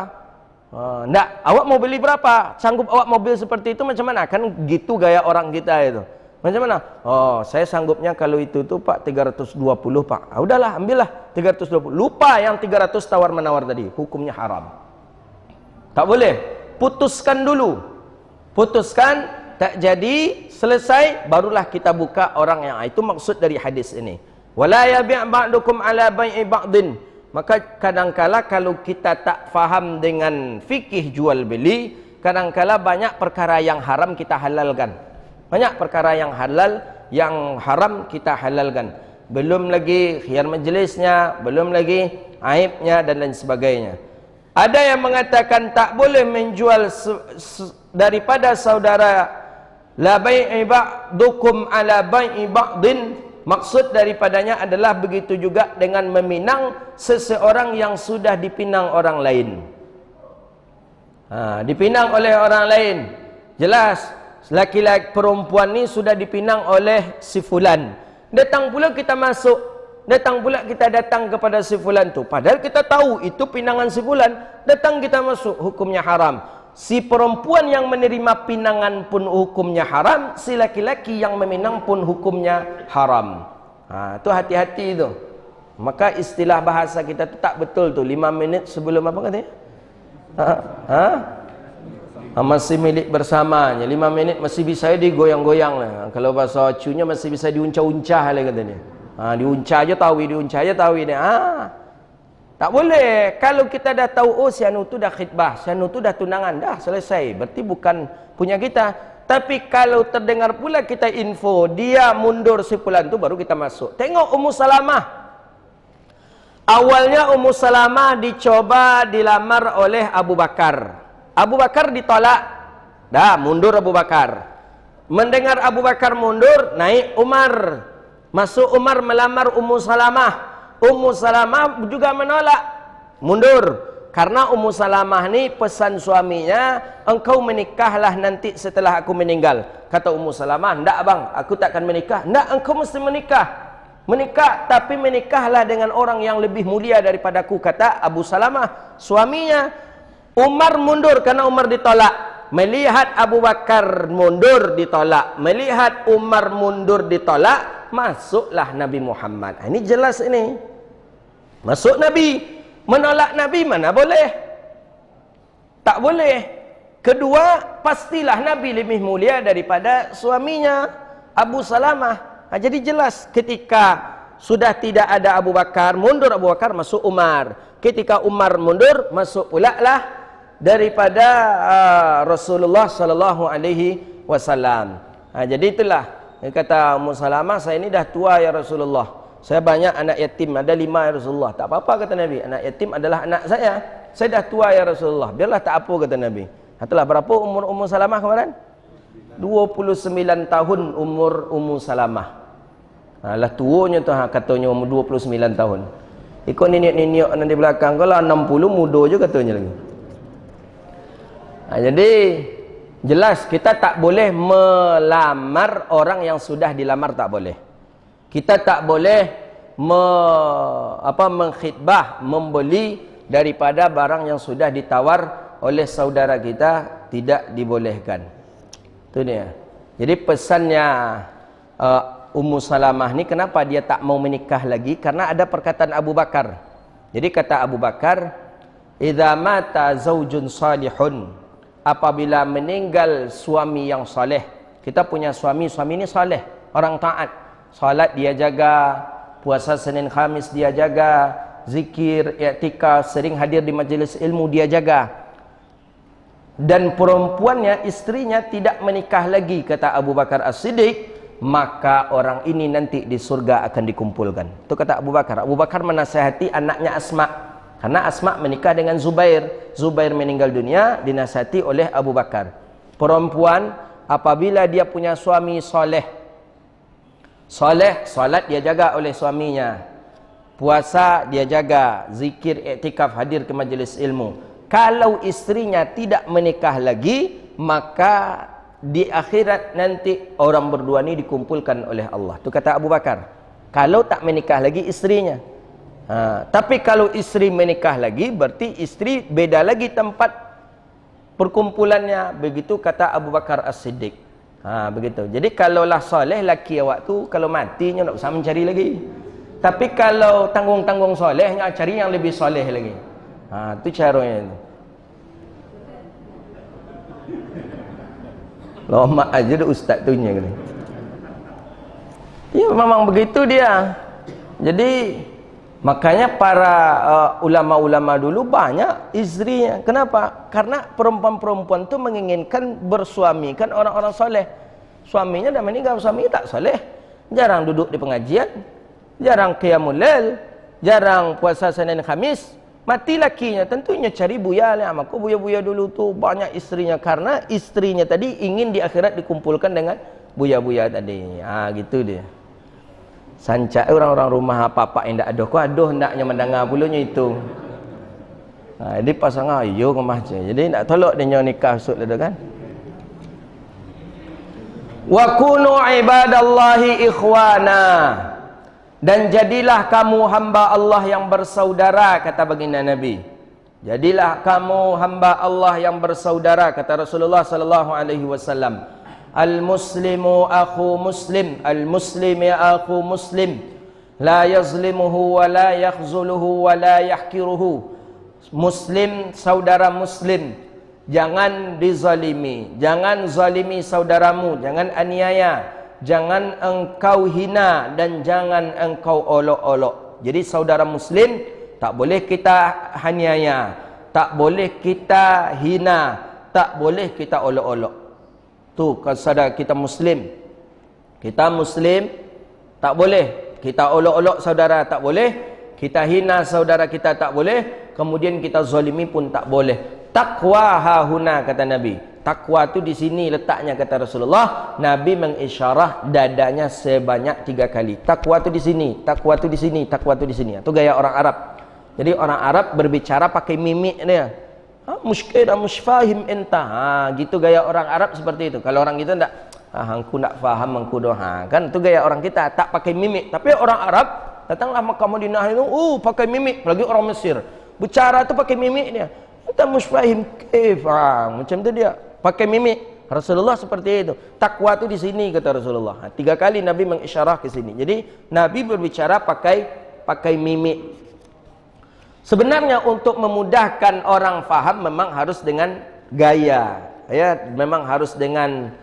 Enggak, awak mau beli berapa? Sanggup awak mobil seperti itu macam mana? Kan gitu gaya orang kita itu. Macam mana? Oh, saya sanggupnya kalau itu tuh Pak 320 Pak. Udahlah, ambillah 320. Lupa yang 300 tawar menawar tadi. Hukumnya haram. Tak boleh. Putuskan dulu. Putuskan, tak jadi, selesai, barulah kita buka orang yang itu maksud dari hadis ini. Wala yabi' ba'dukum ala bai'i ba'din. Maka kadangkala kalau kita tak faham dengan fikih jual beli, kadangkala banyak perkara yang haram kita halalkan. Banyak perkara yang halal, yang haram kita halalkan. Belum lagi khiyar majlisnya, belum lagi aibnya dan lain sebagainya. Ada yang mengatakan tak boleh menjual daripada saudara, la bai'i ba'dukum ala bai'i ba'din. Maksud daripadanya adalah begitu juga dengan meminang seseorang yang sudah dipinang orang lain. Dipinang oleh orang lain. Jelas, laki-laki perempuan ni sudah dipinang oleh si fulan. Datang pula kita masuk. Datang pula kita datang kepada si fulan tu. Padahal kita tahu itu pinangan si fulan. Datang kita masuk, hukumnya haram. Si perempuan yang menerima pinangan pun hukumnya haram, si laki-laki yang meminang pun hukumnya haram. Itu hati-hati itu. Maka istilah bahasa kita tu tak betul tu. 5 minit sebelum apa katanya? Masih milik bersamanya. 5 minit masih bisa digoyang-goyang lah. Kalau bahasa acunya masih bisa diuncah-uncah lah katanya. Diuncah aja tahu, diuncah aja tahu ini. Tak boleh. Kalau kita dah tahu, oh si anu tu dah khidbah, si anu tu dah tunangan, dah selesai. Berarti bukan punya kita. Tapi kalau terdengar pula kita info, dia mundur si fulan tu, baru kita masuk. Tengok Ummu Salamah. Awalnya Ummu Salamah dicoba dilamar oleh Abu Bakar. Abu Bakar ditolak. Dah, mundur Abu Bakar. Mendengar Abu Bakar mundur, naik Umar. Masuk Umar melamar Ummu Salamah. Ummu Salamah juga menolak, mundur. Karena Ummu Salamah ni pesan suaminya, engkau menikahlah nanti setelah aku meninggal. Kata Ummu Salamah, enggak bang, aku takkan menikah. Enggak, engkau mesti menikah. Menikah, tapi menikahlah dengan orang yang lebih mulia daripadaku, kata Abu Salamah, suaminya. Umar mundur karena Umar ditolak. Melihat Abu Bakar mundur ditolak, melihat Umar mundur ditolak, masuklah Nabi Muhammad. Ini jelas ini. Masuk Nabi. Menolak Nabi mana boleh? Tak boleh. Kedua, pastilah Nabi lebih mulia daripada suaminya Abu Salamah. Jadi jelas ketika sudah tidak ada Abu Bakar, mundur Abu Bakar, masuk Umar. Ketika Umar mundur, masuk pula lah daripada Rasulullah sallallahu alaihi wasallam. Jadi itulah dia kata Ummu Salamah, saya ini dah tua ya Rasulullah. Saya banyak anak yatim, ada 5 ya Rasulullah. Tak apa-apa kata Nabi, anak yatim adalah anak saya. Saya dah tua ya Rasulullah, biarlah tak apa kata Nabi. Telah berapa umur Ummu Salamah kemarin? 29 tahun umur Ummu Salamah. Lah tuanya tu katanya umur 29 tahun. Ikut nenek-nenek nanti belakang kalau 60 muda je katanya lagi. Jadi jelas kita tak boleh melamar orang yang sudah dilamar, tak boleh. Kita tak boleh mengkhidbah, membeli daripada barang yang sudah ditawar oleh saudara kita, tidak dibolehkan. Itu dia. Jadi pesannya Ummu Salamah ni kenapa dia tak mau menikah lagi? Karena ada perkataan Abu Bakar. Jadi kata Abu Bakar, "Idza mata zaujun salihun." Apabila meninggal suami yang saleh. Kita punya suami ini saleh, orang taat. Salat dia jaga, puasa Senin Khamis dia jaga, zikir, i'tikaf, sering hadir di majlis ilmu dia jaga. Dan perempuannya, istrinya tidak menikah lagi, kata Abu Bakar As-Siddiq, maka orang ini nanti di surga akan dikumpulkan. Itu kata Abu Bakar. Abu Bakar menasihati anaknya Asma. Karena Asma menikah dengan Zubair. Zubair meninggal dunia, dinasihati oleh Abu Bakar. Perempuan apabila dia punya suami soleh, salat dia jaga oleh suaminya, puasa dia jaga, zikir, iktikaf, hadir ke majlis ilmu. Kalau istrinya tidak menikah lagi, maka di akhirat nanti orang berdua ni dikumpulkan oleh Allah. Itu kata Abu Bakar. Kalau tak menikah lagi istrinya. Tapi kalau istri menikah lagi, berarti istri beda lagi tempat perkumpulannya. Begitu kata Abu Bakar As-Siddiq. Begitu. Jadi kalaulah soleh laki awak tu, kalau matinya tak usah mencari lagi. Tapi kalau tanggung-tanggung solehnya, cari yang lebih soleh lagi. Itu caranya. Lama aja dah ustaz tu nya kata. Ya memang begitu dia. Jadi makanya para ulama-ulama dulu banyak istrinya. Kenapa? Karena perempuan-perempuan tu menginginkan bersuami kan orang-orang soleh. Suaminya dah meninggal, suami tak soleh. Jarang duduk di pengajian, jarang qiyamul lail, jarang puasa Senin Khamis. Mati lakinya, tentunya cari buya lah. Maka buya-buya dulu tu banyak istrinya, karena istrinya tadi ingin di akhirat dikumpulkan dengan buya-buya tadi. Gitu dia. Sancak orang-orang rumah apa-apa yang tak ada, kau aduh hendaknya mendengar pulanya itu. Jadi pasangan ayo kemah je. Jadi nak tolak dia nikah sud dah kan. Wa kunu ibadallahi ikhwana. Dan jadilah kamu hamba Allah yang bersaudara, kata baginda Nabi. Jadilah kamu hamba Allah yang bersaudara, kata Rasulullah sallallahu alaihi wasallam. Al-muslimu akhu muslim, al-muslim ya akhu muslim, la yazlimuhu wa la yakhzuluhu wa la yahkiruhu. Muslim saudara muslim, jangan dizalimi, jangan zalimi saudaramu, jangan aniaya, jangan engkau hina dan jangan engkau olok-olok. Jadi saudara muslim tak boleh kita aniaya, tak boleh kita hina, tak boleh kita olok-olok. Tu kalau saudara kita muslim, kita muslim tak boleh kita olok-olok saudara, tak boleh kita hina saudara kita, tak boleh, kemudian kita zalimi pun tak boleh. Taqwa hahuna, kata Nabi. Takwa tu di sini letaknya, kata Rasulullah. Nabi mengisyarah dadanya sebanyak 3 kali. Takwa tu di sini, takwa tu di sini, takwa tu di sini. Itu gaya orang Arab. Jadi orang Arab berbicara pakai mimik dia. Muskil musfahim entah. Gitu gaya orang Arab seperti itu. Kalau orang kita enggak, aku enggak faham, aku doa. Kan itu gaya orang kita, tak pakai mimik. Tapi orang Arab datanglah Makkah Madinah itu, pakai mimik. Apalagi orang Mesir. Bicara tu pakai mimik dia. Entah musfahim kif. Macam tu dia. Pakai mimik. Rasulullah seperti itu. Takwa tu di sini kata Rasulullah. 3 kali Nabi mengisyarah ke sini. Jadi Nabi berbicara pakai mimik. Sebenarnya untuk memudahkan orang faham memang harus dengan gaya, ya, memang harus dengan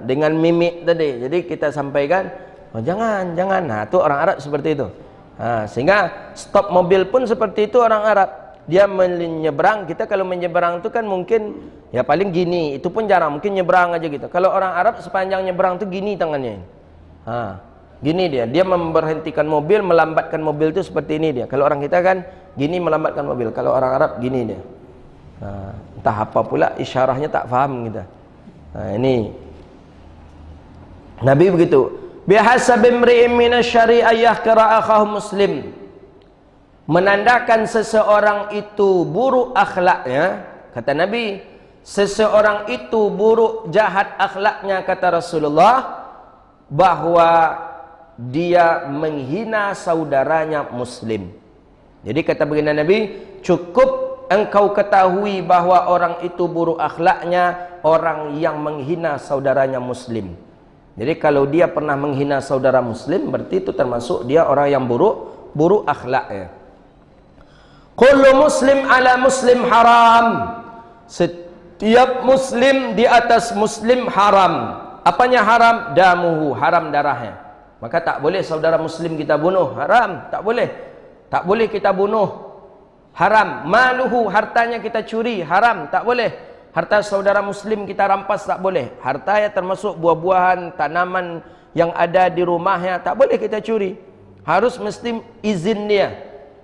dengan mimik tadi. Jadi kita sampaikan, jangan. Nah, itu orang Arab seperti itu. Sehingga stop mobil pun seperti itu orang Arab. Dia menyeberang, kita kalau menyeberang itu kan mungkin ya paling gini, itu pun jarang, mungkin nyeberang aja gitu. Kalau orang Arab sepanjang nyeberang itu gini tangannya. Gini dia memberhentikan mobil, melambatkan mobil itu seperti ini dia. Kalau orang kita kan gini melambatkan mobil. Kalau orang Arab gini dia. Entah apa pula isyarahnya tak faham kita. Ini Nabi begitu. Bihasab imri'in minasyari yahqira akhahu muslim. Menandakan seseorang itu buruk akhlaknya, kata Nabi, seseorang itu buruk jahat akhlaknya kata Rasulullah, bahwa dia menghina saudaranya muslim. Jadi kata baginda Nabi, cukup engkau ketahui bahwa orang itu buruk akhlaknya, orang yang menghina saudaranya muslim. Jadi kalau dia pernah menghina saudara muslim, berarti itu termasuk dia orang yang buruk akhlaknya. Kullu muslim ala muslim haram. Setiap muslim di atas muslim haram. Apanya haram? Damuhu, haram darahnya. Maka tak boleh saudara muslim kita bunuh, haram, tak boleh. Tak boleh kita bunuh, haram. Maluhu, hartanya kita curi, haram, tak boleh. Harta saudara muslim kita rampas, tak boleh. Hartanya termasuk buah-buahan, tanaman yang ada di rumahnya, tak boleh kita curi. Harus mesti izin dia.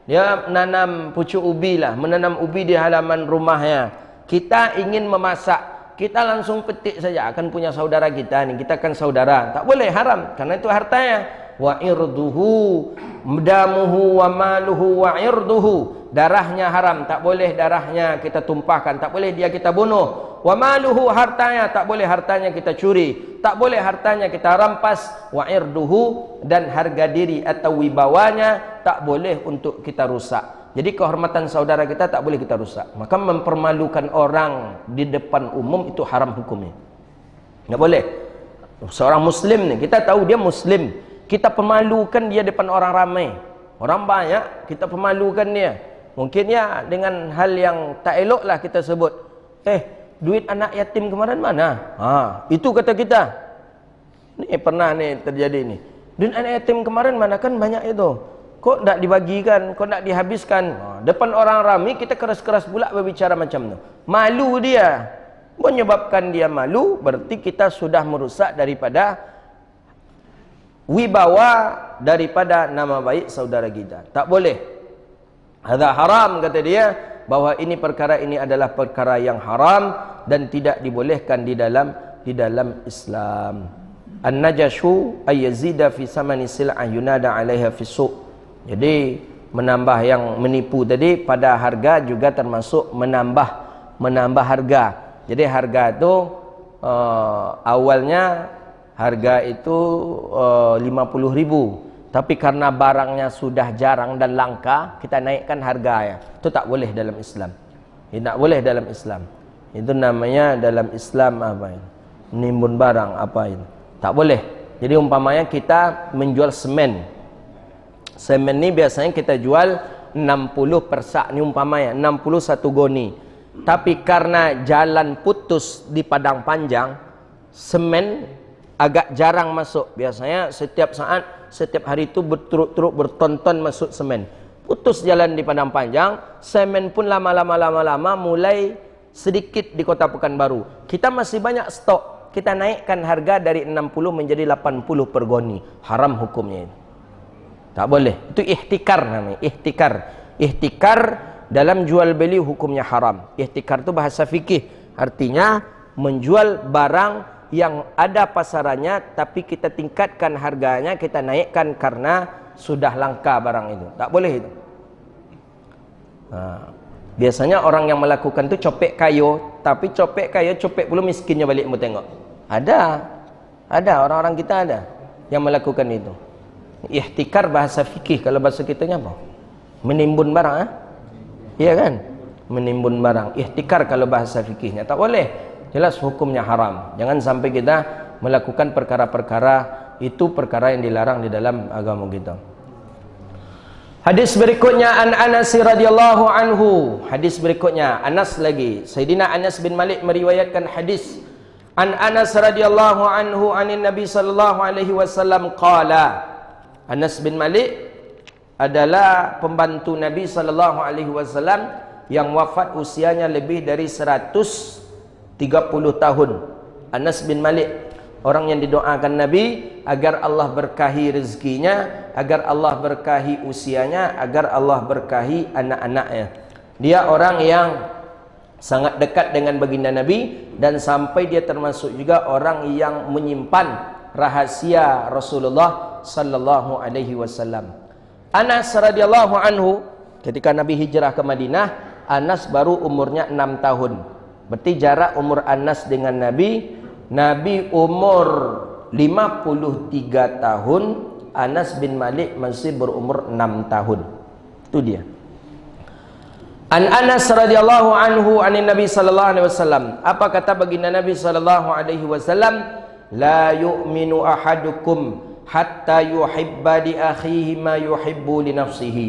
Dia menanam pucuk ubi lah, menanam ubi di halaman rumahnya. Kita ingin memasak, kita langsung petik saja, akan punya saudara kita nih, kita kan saudara, tak boleh, haram, karena itu hartanya. Wa irduhu, damuhu wa maluhu wa irduhu, darahnya haram, tak boleh darahnya kita tumpahkan, tak boleh dia kita bunuh. Wa maluhu, hartanya, tak boleh hartanya kita curi, tak boleh hartanya kita rampas. Wa irduhu, dan harga diri atau wibawanya tak boleh untuk kita rusak. Jadi kehormatan saudara kita tak boleh kita rusak. Maka mempermalukan orang di depan umum itu haram hukumnya. Tak boleh. Seorang muslim nih, kita tahu dia muslim, kita permalukan dia depan orang ramai, orang banyak, kita permalukan dia. Mungkin ya dengan hal yang tak elok lah kita sebut, duit anak yatim kemarin mana? Itu kata kita. Ini pernah nih terjadi nih. Duit anak yatim kemarin mana, kan banyak itu. Kok tak dibagikan, kok tak dihabiskan? Depan orang ramai kita keras-keras pula berbicara macam tu. Malu dia. Menyebabkan dia malu, berarti kita sudah merusak daripada wibawa, daripada nama baik saudara kita. Tak boleh. Hadza haram, kata dia, bahwa ini perkara ini adalah perkara yang haram dan tidak dibolehkan di dalam Islam. An-najashu ay yazida fi samani sil'ah yunada 'alaiha fi suq. Jadi menambah yang menipu tadi pada harga juga termasuk menambah harga. Jadi harga itu awalnya harga itu 50.000, tapi karena barangnya sudah jarang dan langka, kita naikkan harganya. Itu tak boleh dalam Islam. Ini tak boleh dalam Islam. Itu namanya dalam Islam apa ini? Menimbun barang apa ini? Tak boleh. Jadi umpamanya kita menjual semen. Semen ni biasanya kita jual 60 per sak ni umpamanya, 61 goni. Tapi karena jalan putus di padang panjang, semen agak jarang masuk. Biasanya setiap saat, setiap hari itu berturut-turut bertonton masuk semen. Putus jalan di padang panjang, semen pun lama-lama mulai sedikit di Kota Pekanbaru. Kita masih banyak stok. Kita naikkan harga dari 60 menjadi 80 per goni. Haram hukumnya itu. Tak boleh. Itu ihtikar namanya. Ihtikar dalam jual beli hukumnya haram. Ihtikar itu bahasa fikih. Artinya menjual barang yang ada pasarannya, tapi kita tingkatkan harganya, kita naikkan karena sudah langka barang itu. Tak boleh itu. Biasanya orang yang melakukan itu copek kayu, tapi copek kayu, copek belum miskinnya balik mau tengok. Ada orang-orang kita ada yang melakukan itu. Ihtikar bahasa fikih, kalau bahasa kitanya apa? Menimbun barang, iya kan? Menimbun barang. Ihtikar kalau bahasa fikihnya tak boleh. Jelas hukumnya haram. Jangan sampai kita melakukan perkara-perkara itu, perkara yang dilarang di dalam agama kita. Hadis berikutnya an Anas radhiyallahu anhu. Hadis berikutnya Anas lagi. Sayyidina Anas bin Malik meriwayatkan hadis an Anas radhiyallahu anhu anin Nabi sallallahu alaihi wasallam qala. Anas bin Malik adalah pembantu Nabi sallallahu alaihi wasallam yang wafat usianya lebih dari 130 tahun. Anas bin Malik, orang yang didoakan Nabi agar Allah berkahi rezekinya, agar Allah berkahi usianya, agar Allah berkahi anak-anaknya. Dia orang yang sangat dekat dengan baginda Nabi, dan sampai dia termasuk juga orang yang menyimpan rahasia Rasulullah sallallahu alaihi wasallam. Anas radhiyallahu anhu, ketika Nabi hijrah ke Madinah, Anas baru umurnya 6 tahun. Berarti jarak umur Anas dengan Nabi umur 53 tahun, Anas bin Malik masih berumur 6 tahun. Itu dia. An Anas radhiyallahu anhu anin Nabi sallallahu alaihi wasallam. Apa kata baginda Nabi sallallahu alaihi wasallam? La yu'minu ahadukum hatta yuhibba li akhihi ma yuhibbu li nafsihi.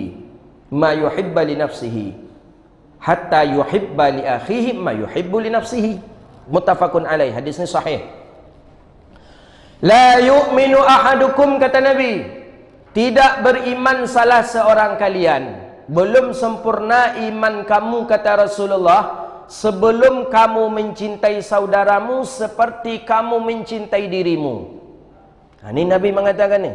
Ma yuhibba li nafsihi. Hatta yuhibba li akhihi ma yuhibbu li nafsihi. Muttafaqun alaih. Hadis ini sahih. La yu'minu ahadukum, kata Nabi, tidak beriman salah seorang kalian. Belum sempurna iman kamu, kata Rasulullah, sebelum kamu mencintai saudaramu seperti kamu mencintai dirimu. Ini Nabi mengatakan ni.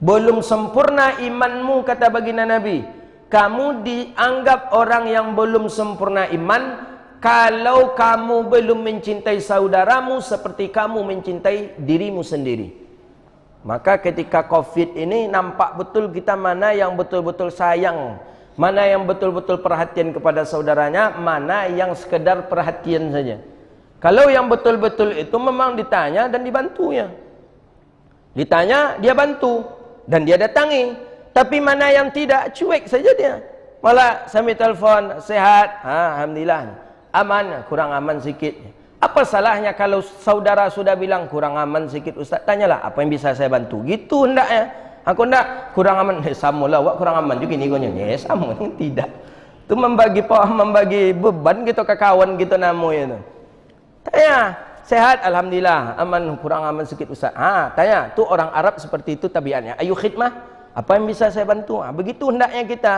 Belum sempurna imanmu, kata baginda Nabi. Kamu dianggap orang yang belum sempurna iman kalau kamu belum mencintai saudaramu seperti kamu mencintai dirimu sendiri. Maka ketika COVID ini nampak betul kita mana yang betul-betul sayang, mana yang betul-betul perhatian kepada saudaranya, mana yang sekedar perhatian saja. Kalau yang betul-betul itu memang ditanya dan dibantu ya. Ditanya, dia bantu dan dia datangi. Tapi mana yang tidak, cuek saja dia. Malah sambil telefon, sehat, alhamdulillah. Aman, kurang aman sikit. Apa salahnya kalau saudara sudah bilang kurang aman sikit, Ustaz, tanyalah apa yang bisa saya bantu. Gitu hendaknya. Aku hendak kurang aman, samalah awak kurang aman juga ni gonya. Sama tidak. Itu membagi beban gitu ke kawan gitu namanya tu. Tanya, sehat alhamdulillah, aman kurang aman sikit Ustaz. Tanya, tu orang Arab seperti itu tabiatnya. Ayu khidmah, apa yang bisa saya bantu? Begitu hendaknya kita.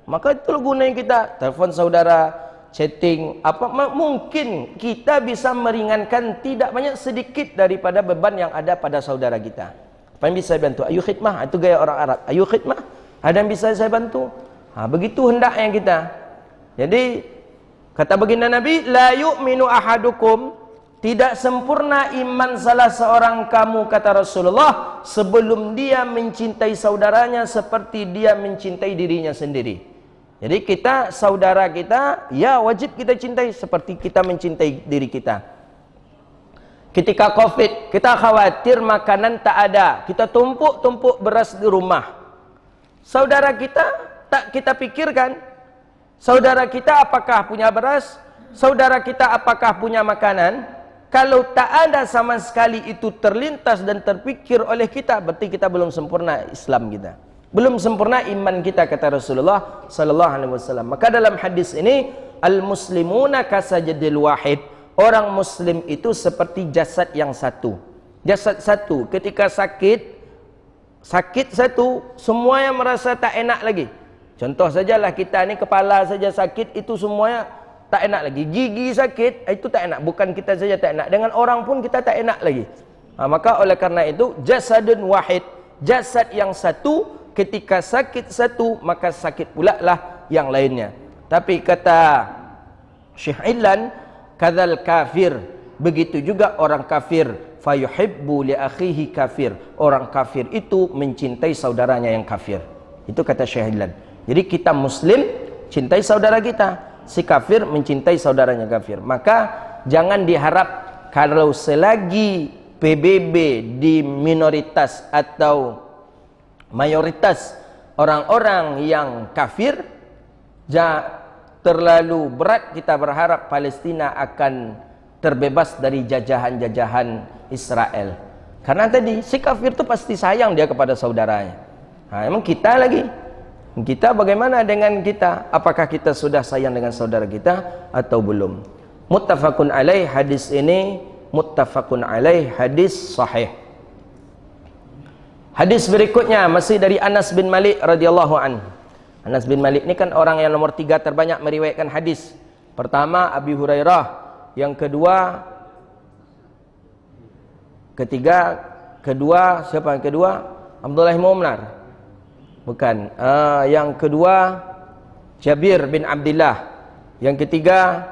Maka itu gunanya kita telepon saudara, chatting, apa mungkin kita bisa meringankan tidak banyak sedikit daripada beban yang ada pada saudara kita. Apa yang bisa saya bantu? Ayu khidmah, itu gaya orang Arab. Ayu khidmah, ada yang bisa saya bantu? Begitu hendaknya kita. Jadi kata baginda Nabi, la yu'minu ahadukum, tidak sempurna iman salah seorang kamu, kata Rasulullah, sebelum dia mencintai saudaranya seperti dia mencintai dirinya sendiri. Jadi kita, saudara kita, ya wajib kita cintai seperti kita mencintai diri kita. Ketika COVID, kita khawatir makanan tak ada. Kita tumpuk-tumpuk beras di rumah. Saudara kita, tak kita pikirkan. Saudara kita apakah punya beras? Saudara kita apakah punya makanan? Kalau tak ada sama sekali itu terlintas dan terpikir oleh kita, berarti kita belum sempurna Islam kita. Belum sempurna iman kita, kata Rasulullah sallallahu alaihi wasallam. Maka dalam hadis ini, al-muslimuna kasajadil wahid. Orang muslim itu seperti jasad yang satu. Jasad satu, ketika sakit satu, semuanya merasa tak enak lagi. Contoh sajalah kita ni kepala saja sakit, itu semuanya tak enak lagi. Gigi sakit, itu tak enak. Bukan kita saja tak enak, dengan orang pun kita tak enak lagi. Maka oleh karena itu, jasadun wahid, jasad yang satu. Ketika sakit satu, maka sakit pula lah yang lainnya. Tapi kata Syekh Ilan, kadzal kafir, begitu juga orang kafir, fayuhibbu li akhihi kafir. Orang kafir itu mencintai saudaranya yang kafir. Itu kata Syekh Ilan. Jadi kita muslim, cintai saudara kita, si kafir mencintai saudaranya kafir. Maka jangan diharap kalau selagi PBB di minoritas atau mayoritas orang-orang yang kafir, terlalu berat kita berharap Palestina akan terbebas dari jajahan-jajahan Israel. Karena tadi si kafir itu pasti sayang dia kepada saudaranya. Emang kita lagi, kita bagaimana dengan kita? Apakah kita sudah sayang dengan saudara kita atau belum? Muttafaqun alaih, hadis ini muttafaqun alaih, hadis sahih. Hadis berikutnya masih dari Anas bin Malik radhiyallahu anhu. Anas bin Malik ini kan orang yang nomor 3 terbanyak meriwayatkan hadis. Pertama Abi Hurairah, yang kedua siapa yang kedua? Abdullah bin Umar. Bukan. Yang kedua Jabir bin Abdullah. Yang ketiga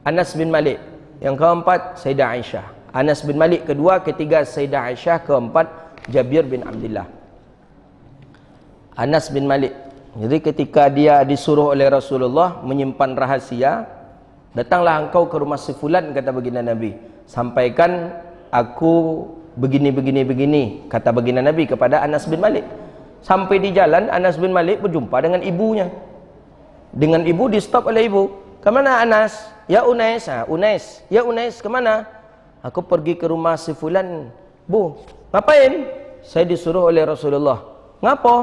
Anas bin Malik. Yang keempat Sayyidah Aisyah. Anas bin Malik kedua, ketiga Sayyidah Aisyah, keempat Jabir bin Abdullah. Anas bin Malik, jadi ketika dia disuruh oleh Rasulullah menyimpan rahasia, datanglah engkau ke rumah si fulan, kata baginda Nabi, sampaikan aku begini, kata baginda Nabi kepada Anas bin Malik. Sampai di jalan, Anas bin Malik berjumpa dengan ibunya. Dengan ibu, di stop oleh ibu. Kemana Anas? Ya Unais. Unais. Ya Unais, kemana? Aku pergi ke rumah si fulan. Bu, ngapain? Saya disuruh oleh Rasulullah. Ngapa?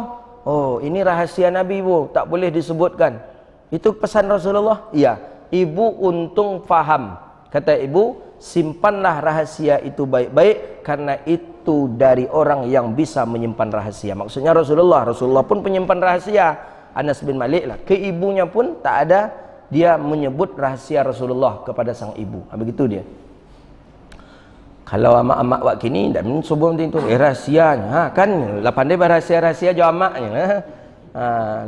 Oh, ini rahasia Nabi, bu, tak boleh disebutkan. Itu pesan Rasulullah? Iya. Ibu untung faham. Kata ibu, simpanlah rahasia itu baik-baik, karena itu dari orang yang bisa menyimpan rahasia. Maksudnya Rasulullah pun penyimpan rahasia. Anas bin Malik lah, ke ibunya pun tak ada dia menyebut rahasia Rasulullah kepada sang ibu. Begitu dia. Kalau amak-amak wak kini tak sebut macam tu, rahsianya kan, lah pandai berahsia-rahsia jo amaknya.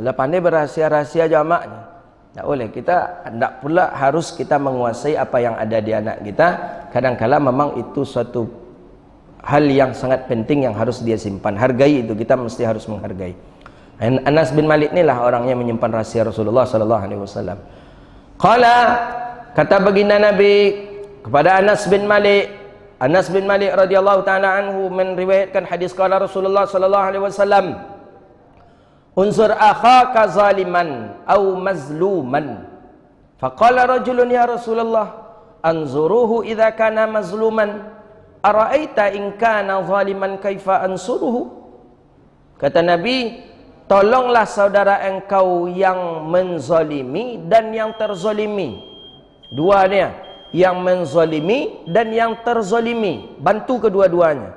Lah pandai berahsia-rahsia jo amaknya. Tak boleh, kita tak pula harus kita menguasai apa yang ada di anak kita. Kadang-kala memang itu suatu hal yang sangat penting yang harus dia simpan. Hargai itu, kita mesti harus menghargai. Anas bin Malik inilah orang yang menyimpan rahasia Rasulullah sallallahu alaihi wasallam. Qala, kata baginda Nabi kepada Anas bin Malik. Anas bin Malik radhiyallahu taala anhu meriwayatkan hadis qala Rasulullah sallallahu alaihi wasallam, unsur akhaka zaliman au mazluman. Faqala rajulun ya Rasulullah, anzuruhu idza kana mazluman, ara'aita in kana zaliman kaifa ansuruhu. Kata Nabi, tolonglah saudara engkau yang menzalimi dan yang terzalimi. Dua dia, yang menzalimi dan yang terzalimi, bantu kedua-duanya.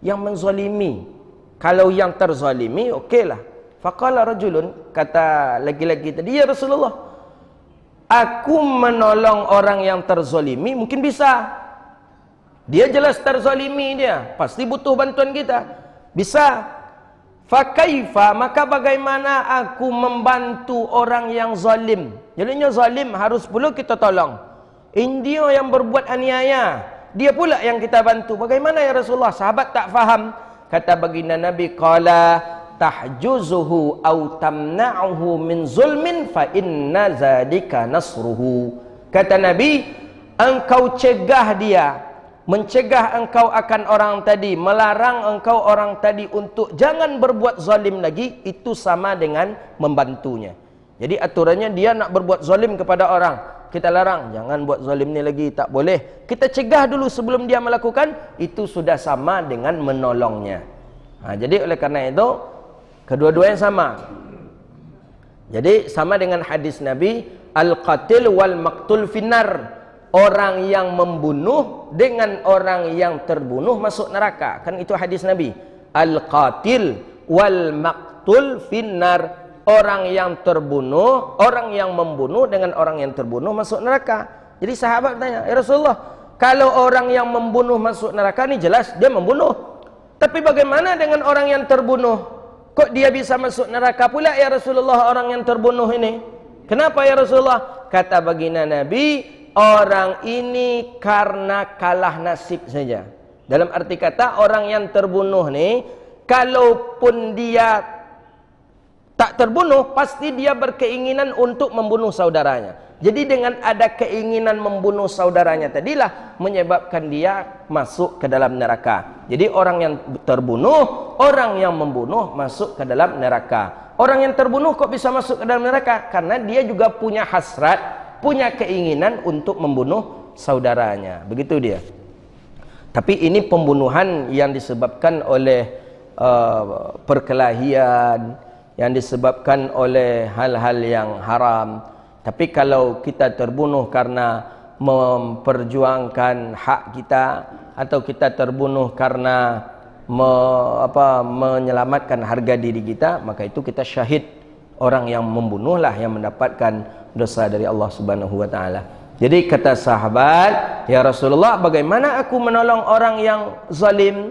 Yang menzalimi, kalau yang terzalimi okeylah. Faqala rajulun, kata laki-laki tadi, ya Rasulullah, aku menolong orang yang terzalimi mungkin bisa. Dia jelas terzalimi, dia pasti butuh bantuan kita, bisa. Fakaifa, maka bagaimana aku membantu orang yang zalim? Jadinya zalim harus perlu kita tolong. Dia yang berbuat aniaya, dia pula yang kita bantu. Bagaimana ya Rasulullah? Sahabat tak faham. Kata baginda Nabi, qala tahjuzuhu au tamna'uhu min zulmin fa inna zalika nasruhu. Kata Nabi, engkau cegah dia, mencegah engkau akan orang tadi, melarang engkau orang tadi untuk jangan berbuat zalim lagi, itu sama dengan membantunya. Jadi aturannya dia nak berbuat zalim kepada orang, kita larang, jangan buat zalim ni lagi, tak boleh. Kita cegah dulu sebelum dia melakukan, itu sudah sama dengan menolongnya. Jadi oleh karena itu, kedua-duanya sama. Jadi sama dengan hadis Nabi, al-qatil wal maqtul finnar. Orang yang membunuh dengan orang yang terbunuh masuk neraka. Kan itu hadis Nabi. Al-qatil wal maqtul finnar. Orang yang terbunuh, orang yang membunuh dengan orang yang terbunuh masuk neraka. Jadi sahabat tanya, ya Rasulullah, kalau orang yang membunuh masuk neraka ni jelas dia membunuh. Tapi bagaimana dengan orang yang terbunuh? Kok dia bisa masuk neraka pula ya Rasulullah orang yang terbunuh ini? Kenapa ya Rasulullah? Kata baginda Nabi, orang ini karena kalah nasib saja. Dalam arti kata, orang yang terbunuh ni, kalaupun dia tak terbunuh, pasti dia berkeinginan untuk membunuh saudaranya. Jadi dengan ada keinginan membunuh saudaranya tadilah menyebabkan dia masuk ke dalam neraka. Jadi orang yang terbunuh, orang yang membunuh masuk ke dalam neraka. Orang yang terbunuh kok bisa masuk ke dalam neraka? Karena dia juga punya hasrat, punya keinginan untuk membunuh saudaranya. Begitu dia. Tapi ini pembunuhan yang disebabkan oleh perkelahian, yang disebabkan oleh hal-hal yang haram. Tapi kalau kita terbunuh karena memperjuangkan hak kita, atau kita terbunuh karena menyelamatkan harga diri kita, maka itu kita syahid. Orang yang membunuhlah yang mendapatkan dosa dari Allah Subhanahu wa taala. Jadi kata sahabat, "Ya Rasulullah, bagaimana aku menolong orang yang zalim?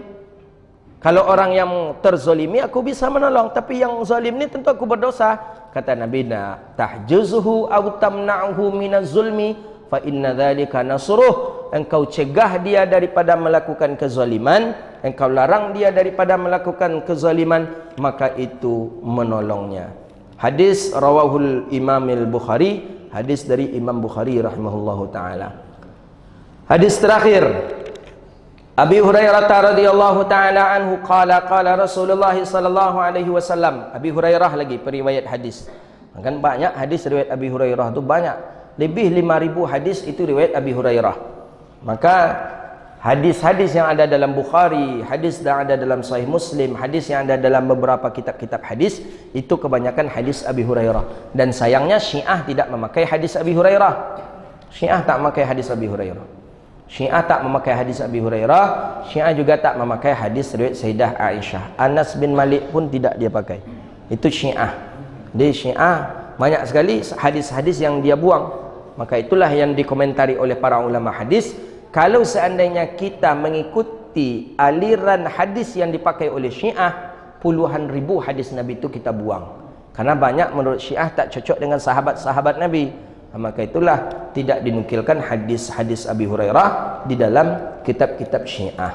Kalau orang yang terzolimi aku bisa menolong, tapi yang zalim ni tentu aku berdosa." Kata Nabi, "Tahjuzuhu aw tamna'uhu minaz zulmi fa inna dzalika nasruh." Engkau cegah dia daripada melakukan kezaliman, engkau larang dia daripada melakukan kezaliman, maka itu menolongnya. Hadis rawahul Imam al-Bukhari, hadis dari Imam Bukhari rahimahullahu taala. Hadis terakhir, Abi Hurairah radhiyallahu taala anhu qala Rasulullah sallallahu alaihi wasallam. Abi Hurairah lagi periwayat hadis. Kan banyak hadis riwayat Abi Hurairah tu banyak. Lebih 5,000 hadis itu riwayat Abi Hurairah. Maka hadis-hadis yang ada dalam Bukhari, hadis yang ada dalam Sahih Muslim, hadis yang ada dalam beberapa kitab-kitab hadis, itu kebanyakan hadis Abi Hurairah. Dan sayangnya Syiah tidak memakai hadis Abi Hurairah. Syiah tak memakai hadis Abi Hurairah. Syiah tak memakai hadis Abi Hurairah. Syiah juga tak memakai hadis riwayat Sayyidah Aisyah. Anas bin Malik pun tidak dia pakai. Itu Syiah. Di Syiah banyak sekali hadis-hadis yang dia buang. Maka itulah yang dikomentari oleh para ulama hadis. Kalau seandainya kita mengikuti aliran hadis yang dipakai oleh Syiah, puluhan ribu hadis Nabi itu kita buang. Karena banyak menurut Syiah tak cocok dengan sahabat-sahabat Nabi. Maka itulah tidak dinukilkan hadis-hadis Abi Hurairah di dalam kitab-kitab Syiah.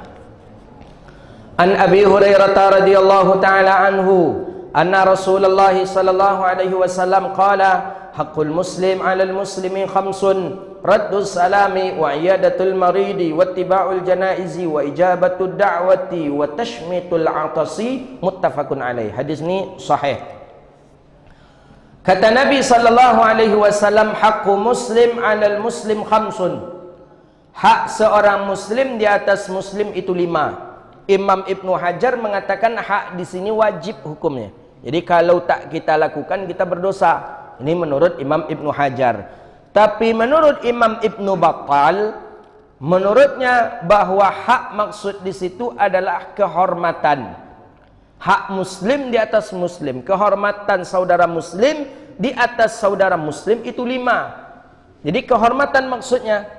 An Abi Hurairah radhiyallahu taala anhu anna Rasulullah sallallahu alaihi wasallam qala haqqul muslim 'alal muslimi khamsun raddus salami wa iyadatul maridi wattiba'ul janaizi wa ijabatud da'wati wa tashmitul 'atasi muttafaqun alaih. Hadis ini sahih. Kata Nabi sallallahu alaihi wasallam, haqqu muslim 'alal muslim khamsun. Hak seorang muslim di atas muslim itu 5. Imam Ibnu Hajar mengatakan hak di sini wajib hukumnya. Jadi kalau tak kita lakukan kita berdosa. Ini menurut Imam Ibnu Hajar. Tapi menurut Imam Ibnu Battal, menurutnya bahwa hak maksud di situ adalah kehormatan. Hak muslim di atas muslim, kehormatan saudara muslim di atas saudara muslim itu 5. Jadi kehormatan maksudnya,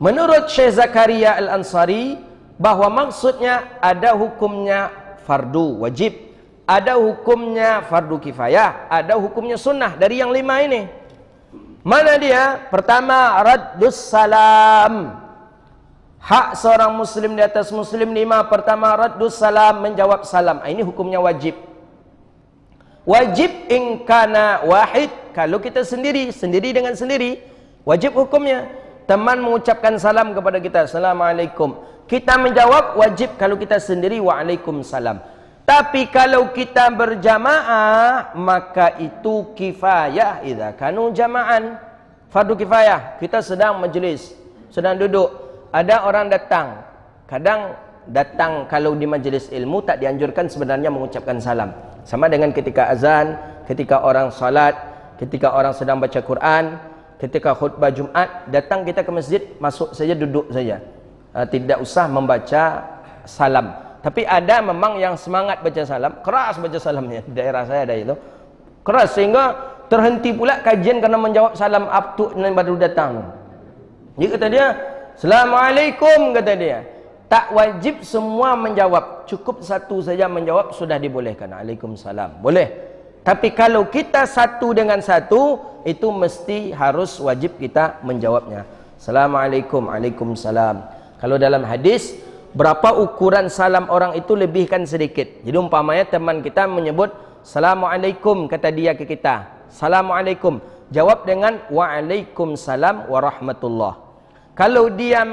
menurut Syekh Zakaria Al-Ansari, bahwa maksudnya ada hukumnya fardu wajib, ada hukumnya fardu kifayah, ada hukumnya sunnah dari yang 5 ini. Mana dia? Pertama, raddus salam. Hak seorang muslim di atas muslim 5. Pertama, raddus salam, menjawab salam. Ini hukumnya wajib. Wajib in kana wahid, kalau kita sendiri dengan sendiri, wajib hukumnya. Teman mengucapkan salam kepada kita, Assalamualaikum. Kita menjawab wajib kalau kita sendiri, Waalaikumsalam. Tapi kalau kita berjamaah, maka itu kifayah. Idza kanu jama'an, fardu kifayah. Kita sedang majlis, sedang duduk, ada orang datang. Kadang datang kalau di majlis ilmu tak dianjurkan sebenarnya mengucapkan salam. Sama dengan ketika azan, ketika orang salat, ketika orang sedang baca Quran, ketika khutbah Jumat, datang kita ke masjid, masuk saja, duduk saja. Tidak usah membaca salam. Tapi ada memang yang semangat baca salam, keras baca salamnya. Di daerah saya ada itu. Keras sehingga terhenti pula kajian karena menjawab salam abtu yang baru datang. Jadi kata dia, Assalamualaikum, kata dia. Tak wajib semua menjawab, cukup satu saja menjawab sudah dibolehkan. Waalaikumsalam, boleh. Tapi kalau kita satu dengan satu, itu mesti harus wajib kita menjawabnya. Assalamualaikum, waalaikumsalam. Kalau dalam hadis, berapa ukuran salam orang itu lebihkan sedikit. Jadi umpamanya teman kita menyebut Assalamualaikum, kata dia ke kita. Assalamualaikum. Jawab dengan Waalaikumsalam warahmatullah. Kalau dia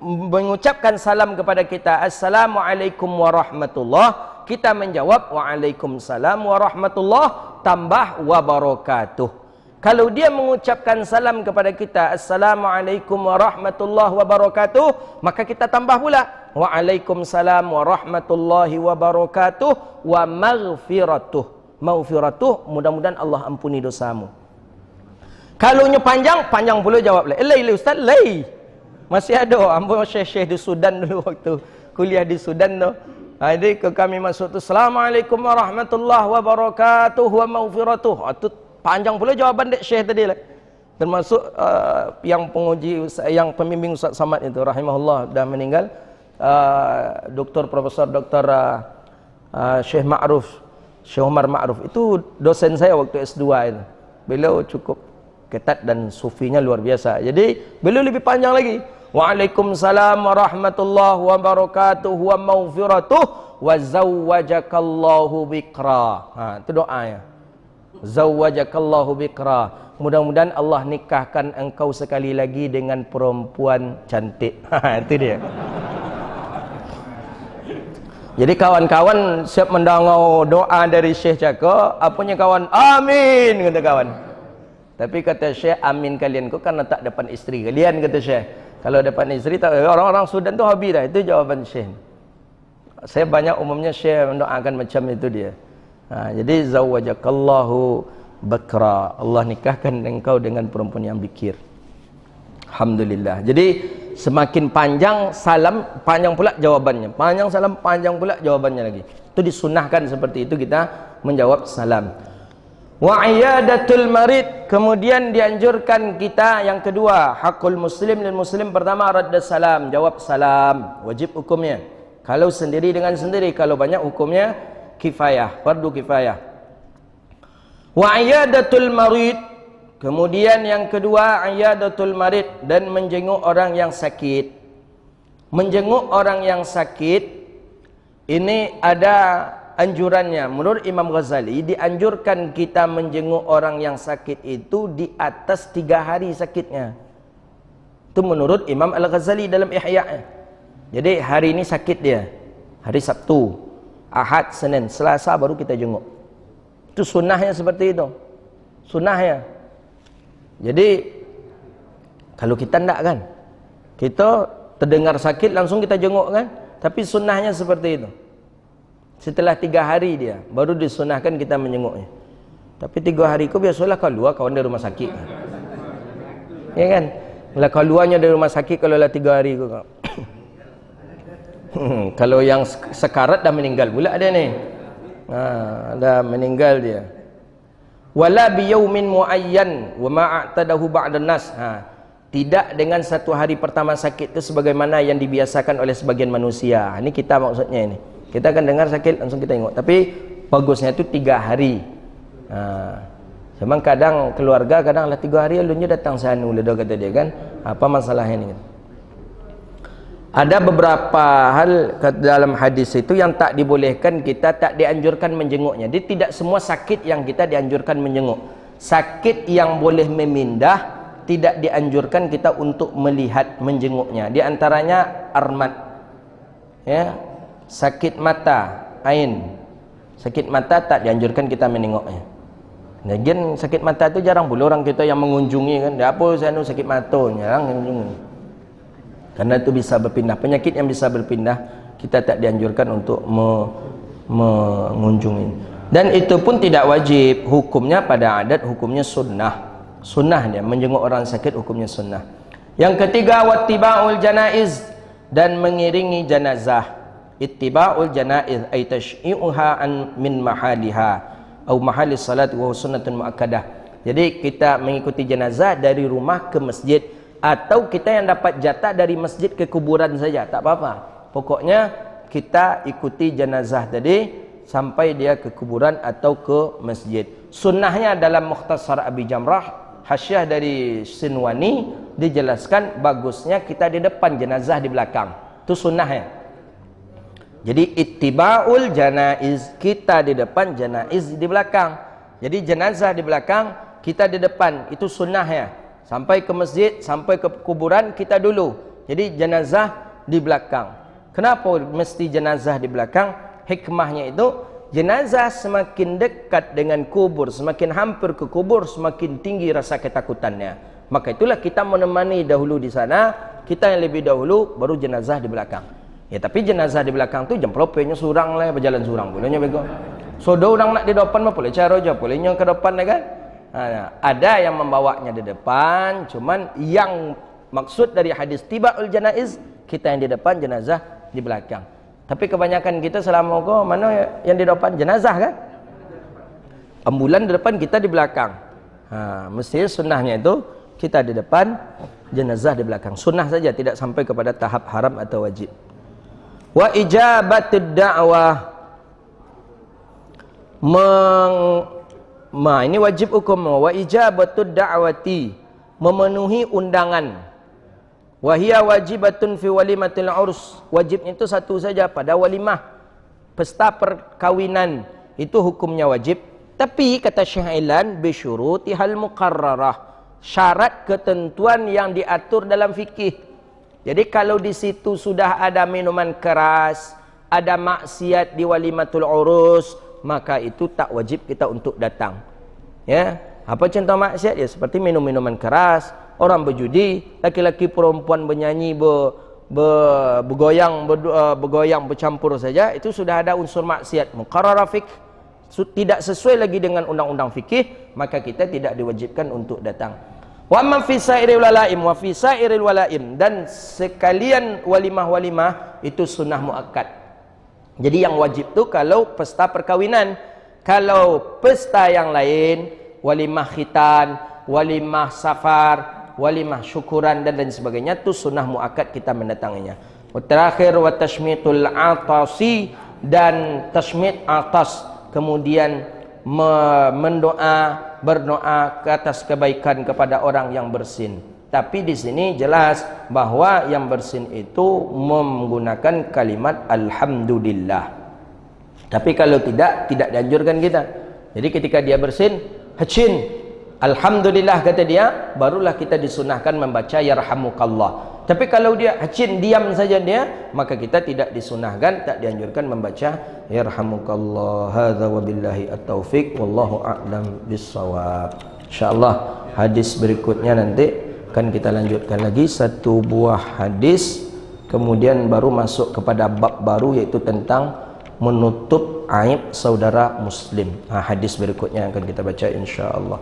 mengucapkan salam kepada kita, Assalamualaikum warahmatullah, kita menjawab Waalaikumsalam warahmatullah tambah wabarakatuh. Kalau dia mengucapkan salam kepada kita, Assalamualaikum warahmatullahi wabarakatuh, maka kita tambah pula Waalaikumsalam warahmatullahi wabarakatuh wa maghfiratuh. Maghfiratuh, mudah-mudahan Allah ampuni dosamu. Kalau nya panjang, panjang pula jawab leh. Leh ustaz, leh. Masih ada ambo syekh di Sudan dulu waktu kuliah di Sudan tu. Jadi ke kami masuk tu, Assalamualaikum warahmatullahi wabarakatuh wa maghfiratuh. Itu panjang pula jawaban dek syekh tadi lah. Termasuk yang penguji, yang pembimbing Ustaz Samad itu rahimahullah dah meninggal. Doktor Profesor Doktor Syekh Ma'ruf, Syekh Umar Ma'ruf itu dosen saya waktu S2 itu. Beliau cukup ketat dan sufinya luar biasa. Jadi beliau lebih panjang lagi. Waalaikumsalam warahmatullahi wabarakatuh wa maghfiratuh wa zawwajakallahu bikra. Itu doanya. Zawwajakallahu bikra. Mudah-mudahan Allah nikahkan engkau sekali lagi dengan perempuan cantik. Itu dia. Jadi kawan-kawan siap mendengar doa dari Syekh cakap, apanya kawan? Amin, kata kawan. Tapi kata Syekh, amin kalian kok karena tak dapat isteri kalian, kata Syekh. Kalau dapat isteri, tak, orang-orang Sudan tu habis dah. Itu jawaban Syekh. Saya banyak umumnya Syekh mendoakan macam itu dia. Jadi zawwajakallahu bakra. Allah nikahkan engkau dengan perempuan yang bikir. Alhamdulillah. Jadi semakin panjang salam, panjang pula jawabannya. Panjang salam, panjang pula jawabannya lagi. Itu disunahkan seperti itu kita menjawab salam. Wa iyadatul marid, kemudian dianjurkan kita yang kedua, hakul muslim dan muslim. Pertama radda salam, jawab salam, wajib hukumnya. Kalau sendiri dengan sendiri, kalau banyak hukumnya kifayah, fardu kifayah. Wa iyadatul marid, kemudian yang kedua iyadatul marid, dan menjenguk orang yang sakit. Menjenguk orang yang sakit ini ada anjurannya. Menurut Imam Ghazali, dianjurkan kita menjenguk orang yang sakit itu di atas 3 hari sakitnya. Itu menurut Imam Al-Ghazali dalam Ihya. Jadi hari ini sakit dia, hari Sabtu, Ahad, Senin, Selasa baru kita jenguk. Itu sunnahnya seperti itu. Sunnahnya. Jadi kalau kita tidak kan, kita terdengar sakit langsung kita jenguk kan. Tapi sunnahnya seperti itu. Setelah 3 hari dia baru disunahkan kita menjenguknya. Tapi 3 hari itu biasalah keluar kawan dari rumah sakit. Ya kan? Bila keluarnya dari rumah sakit kalau lah 3 hari itu. Kalau yang sekarat dah meninggal pula ada ni. Dah meninggal dia. Wala biyaumin muayyan wa ma a'tadahu ba'dan nas. Tidak dengan satu hari pertama sakit itu sebagaimana yang dibiasakan oleh sebagian manusia. Ini kita maksudnya ini. Kita akan dengar sakit langsung kita tengok. Tapi bagusnya itu 3 hari. Memang kadang keluarga kadanglah 3 hari alunnya datang sanu ledo kata dia kan. Apa masalahnya ini? Ada beberapa hal dalam hadis itu yang tak dibolehkan, kita tak dianjurkan menjenguknya. Jadi tidak semua sakit yang kita dianjurkan menjenguk. Sakit yang boleh memindah tidak dianjurkan kita untuk melihat menjenguknya. Di antaranya armat. Ya. Sakit mata, ain. Sakit mata tak dianjurkan kita menengoknya. Lagian sakit mata itu jarang pula orang kita yang mengunjungi kan. Dia apa saya sakit mata, jarang mengunjungi. Karena itu bisa berpindah, penyakit yang bisa berpindah kita tak dianjurkan untuk mengunjungi. Dan itu pun tidak wajib, hukumnya pada adat, hukumnya sunnah. Sunnah dia menjenguk orang sakit, hukumnya sunnah. Yang ketiga wattiba'ul janaiz, dan mengiringi jenazah. Ittiba'ul janaiz ay tashyi'uha min mahaliha atau mahalis salat wa sunnatun muakkadah. Jadi kita mengikuti jenazah dari rumah ke masjid, atau kita yang dapat jatah dari masjid ke kuburan saja, tak apa-apa. Pokoknya kita ikuti jenazah tadi sampai dia ke kuburan atau ke masjid. Sunnahnya dalam Mukhtasar Abi Jamrah, hasyiah dari Sinwani, dijelaskan bagusnya kita di depan, jenazah di belakang. Itu sunnahnya. Jadi ittiba'ul janaiz, kita di depan, janaiz di belakang. Jadi jenazah di belakang, kita di depan. Itu sunnahnya. Sampai ke masjid, sampai ke kuburan, kita dulu. Jadi jenazah di belakang. Kenapa mesti jenazah di belakang? Hikmahnya itu, jenazah semakin dekat dengan kubur, semakin hampir ke kubur, semakin tinggi rasa ketakutannya. Maka itulah kita menemani dahulu di sana, kita yang lebih dahulu, baru jenazah di belakang. Ya, tapi jenazah di belakang tu jempolopenya surang lah, berjalan surang bolehnya bego. So do orang nak di depan mah boleh cara aja, bolehnya ke depan kan. Ada yang membawanya di depan, cuman yang maksud dari hadis tiba'ul janaiz, kita yang di depan, jenazah di belakang. Tapi kebanyakan kita selama kau mana yang di depan, jenazah kan? Ambulan di depan, kita di belakang. Mesti sunnahnya itu kita di depan, jenazah di belakang. Sunnah saja, tidak sampai kepada tahap haram atau wajib. Wa ijabatud da'wah, ini wajib hukum. Wa ijabatud da'wati, memenuhi undangan. Wa hiya wajibatun fi walimatil urs, wajibnya itu satu saja pada walimah, pesta perkawinan, itu hukumnya wajib. Tapi kata Syekh Ilan, bi syurutihal muqarrarah, syarat ketentuan yang diatur dalam fikih. Jadi kalau di situ sudah ada minuman keras, ada maksiat di walimatul urus, maka itu tak wajib kita untuk datang. Ya, apa contoh maksiat? Ya seperti minum minuman keras, orang berjudi, laki-laki perempuan bernyanyi, bergoyang bercampur saja, itu sudah ada unsur maksiat muqarrarah fiqh, tidak sesuai lagi dengan undang-undang fikih, maka kita tidak diwajibkan untuk datang. Wa man fi sa'iril walaim wa fi sa'iril walaim, dan sekalian walimah-walimah itu sunnah muakkad. Jadi yang wajib tu kalau pesta perkawinan. Kalau pesta yang lain, walimah khitan, walimah safar, walimah syukuran dan lain sebagainya, tu sunnah muakkad kita mendatanginya. Terakhir wa tashmitul atasi, dan tashmit atas, kemudian berdoa ke atas kebaikan kepada orang yang bersin. Tapi di sini jelas bahwa yang bersin itu menggunakan kalimat alhamdulillah. Tapi kalau tidak dianjurkan kita. Jadi ketika dia bersin, hacin, alhamdulillah kata dia, barulah kita disunahkan membaca yarhamukallah. Tapi kalau dia hacin, diam saja dia, maka kita tidak disunahkan, tak dianjurkan membaca yarhamukallah. Hadza wabillahi at-taufiq wallahu a'lam bis-shawab. Insyaallah hadis berikutnya nanti akan kita lanjutkan lagi, satu buah hadis, kemudian baru masuk kepada bab baru, yaitu tentang menutup aib saudara muslim. Hadis berikutnya akan kita baca insyaallah.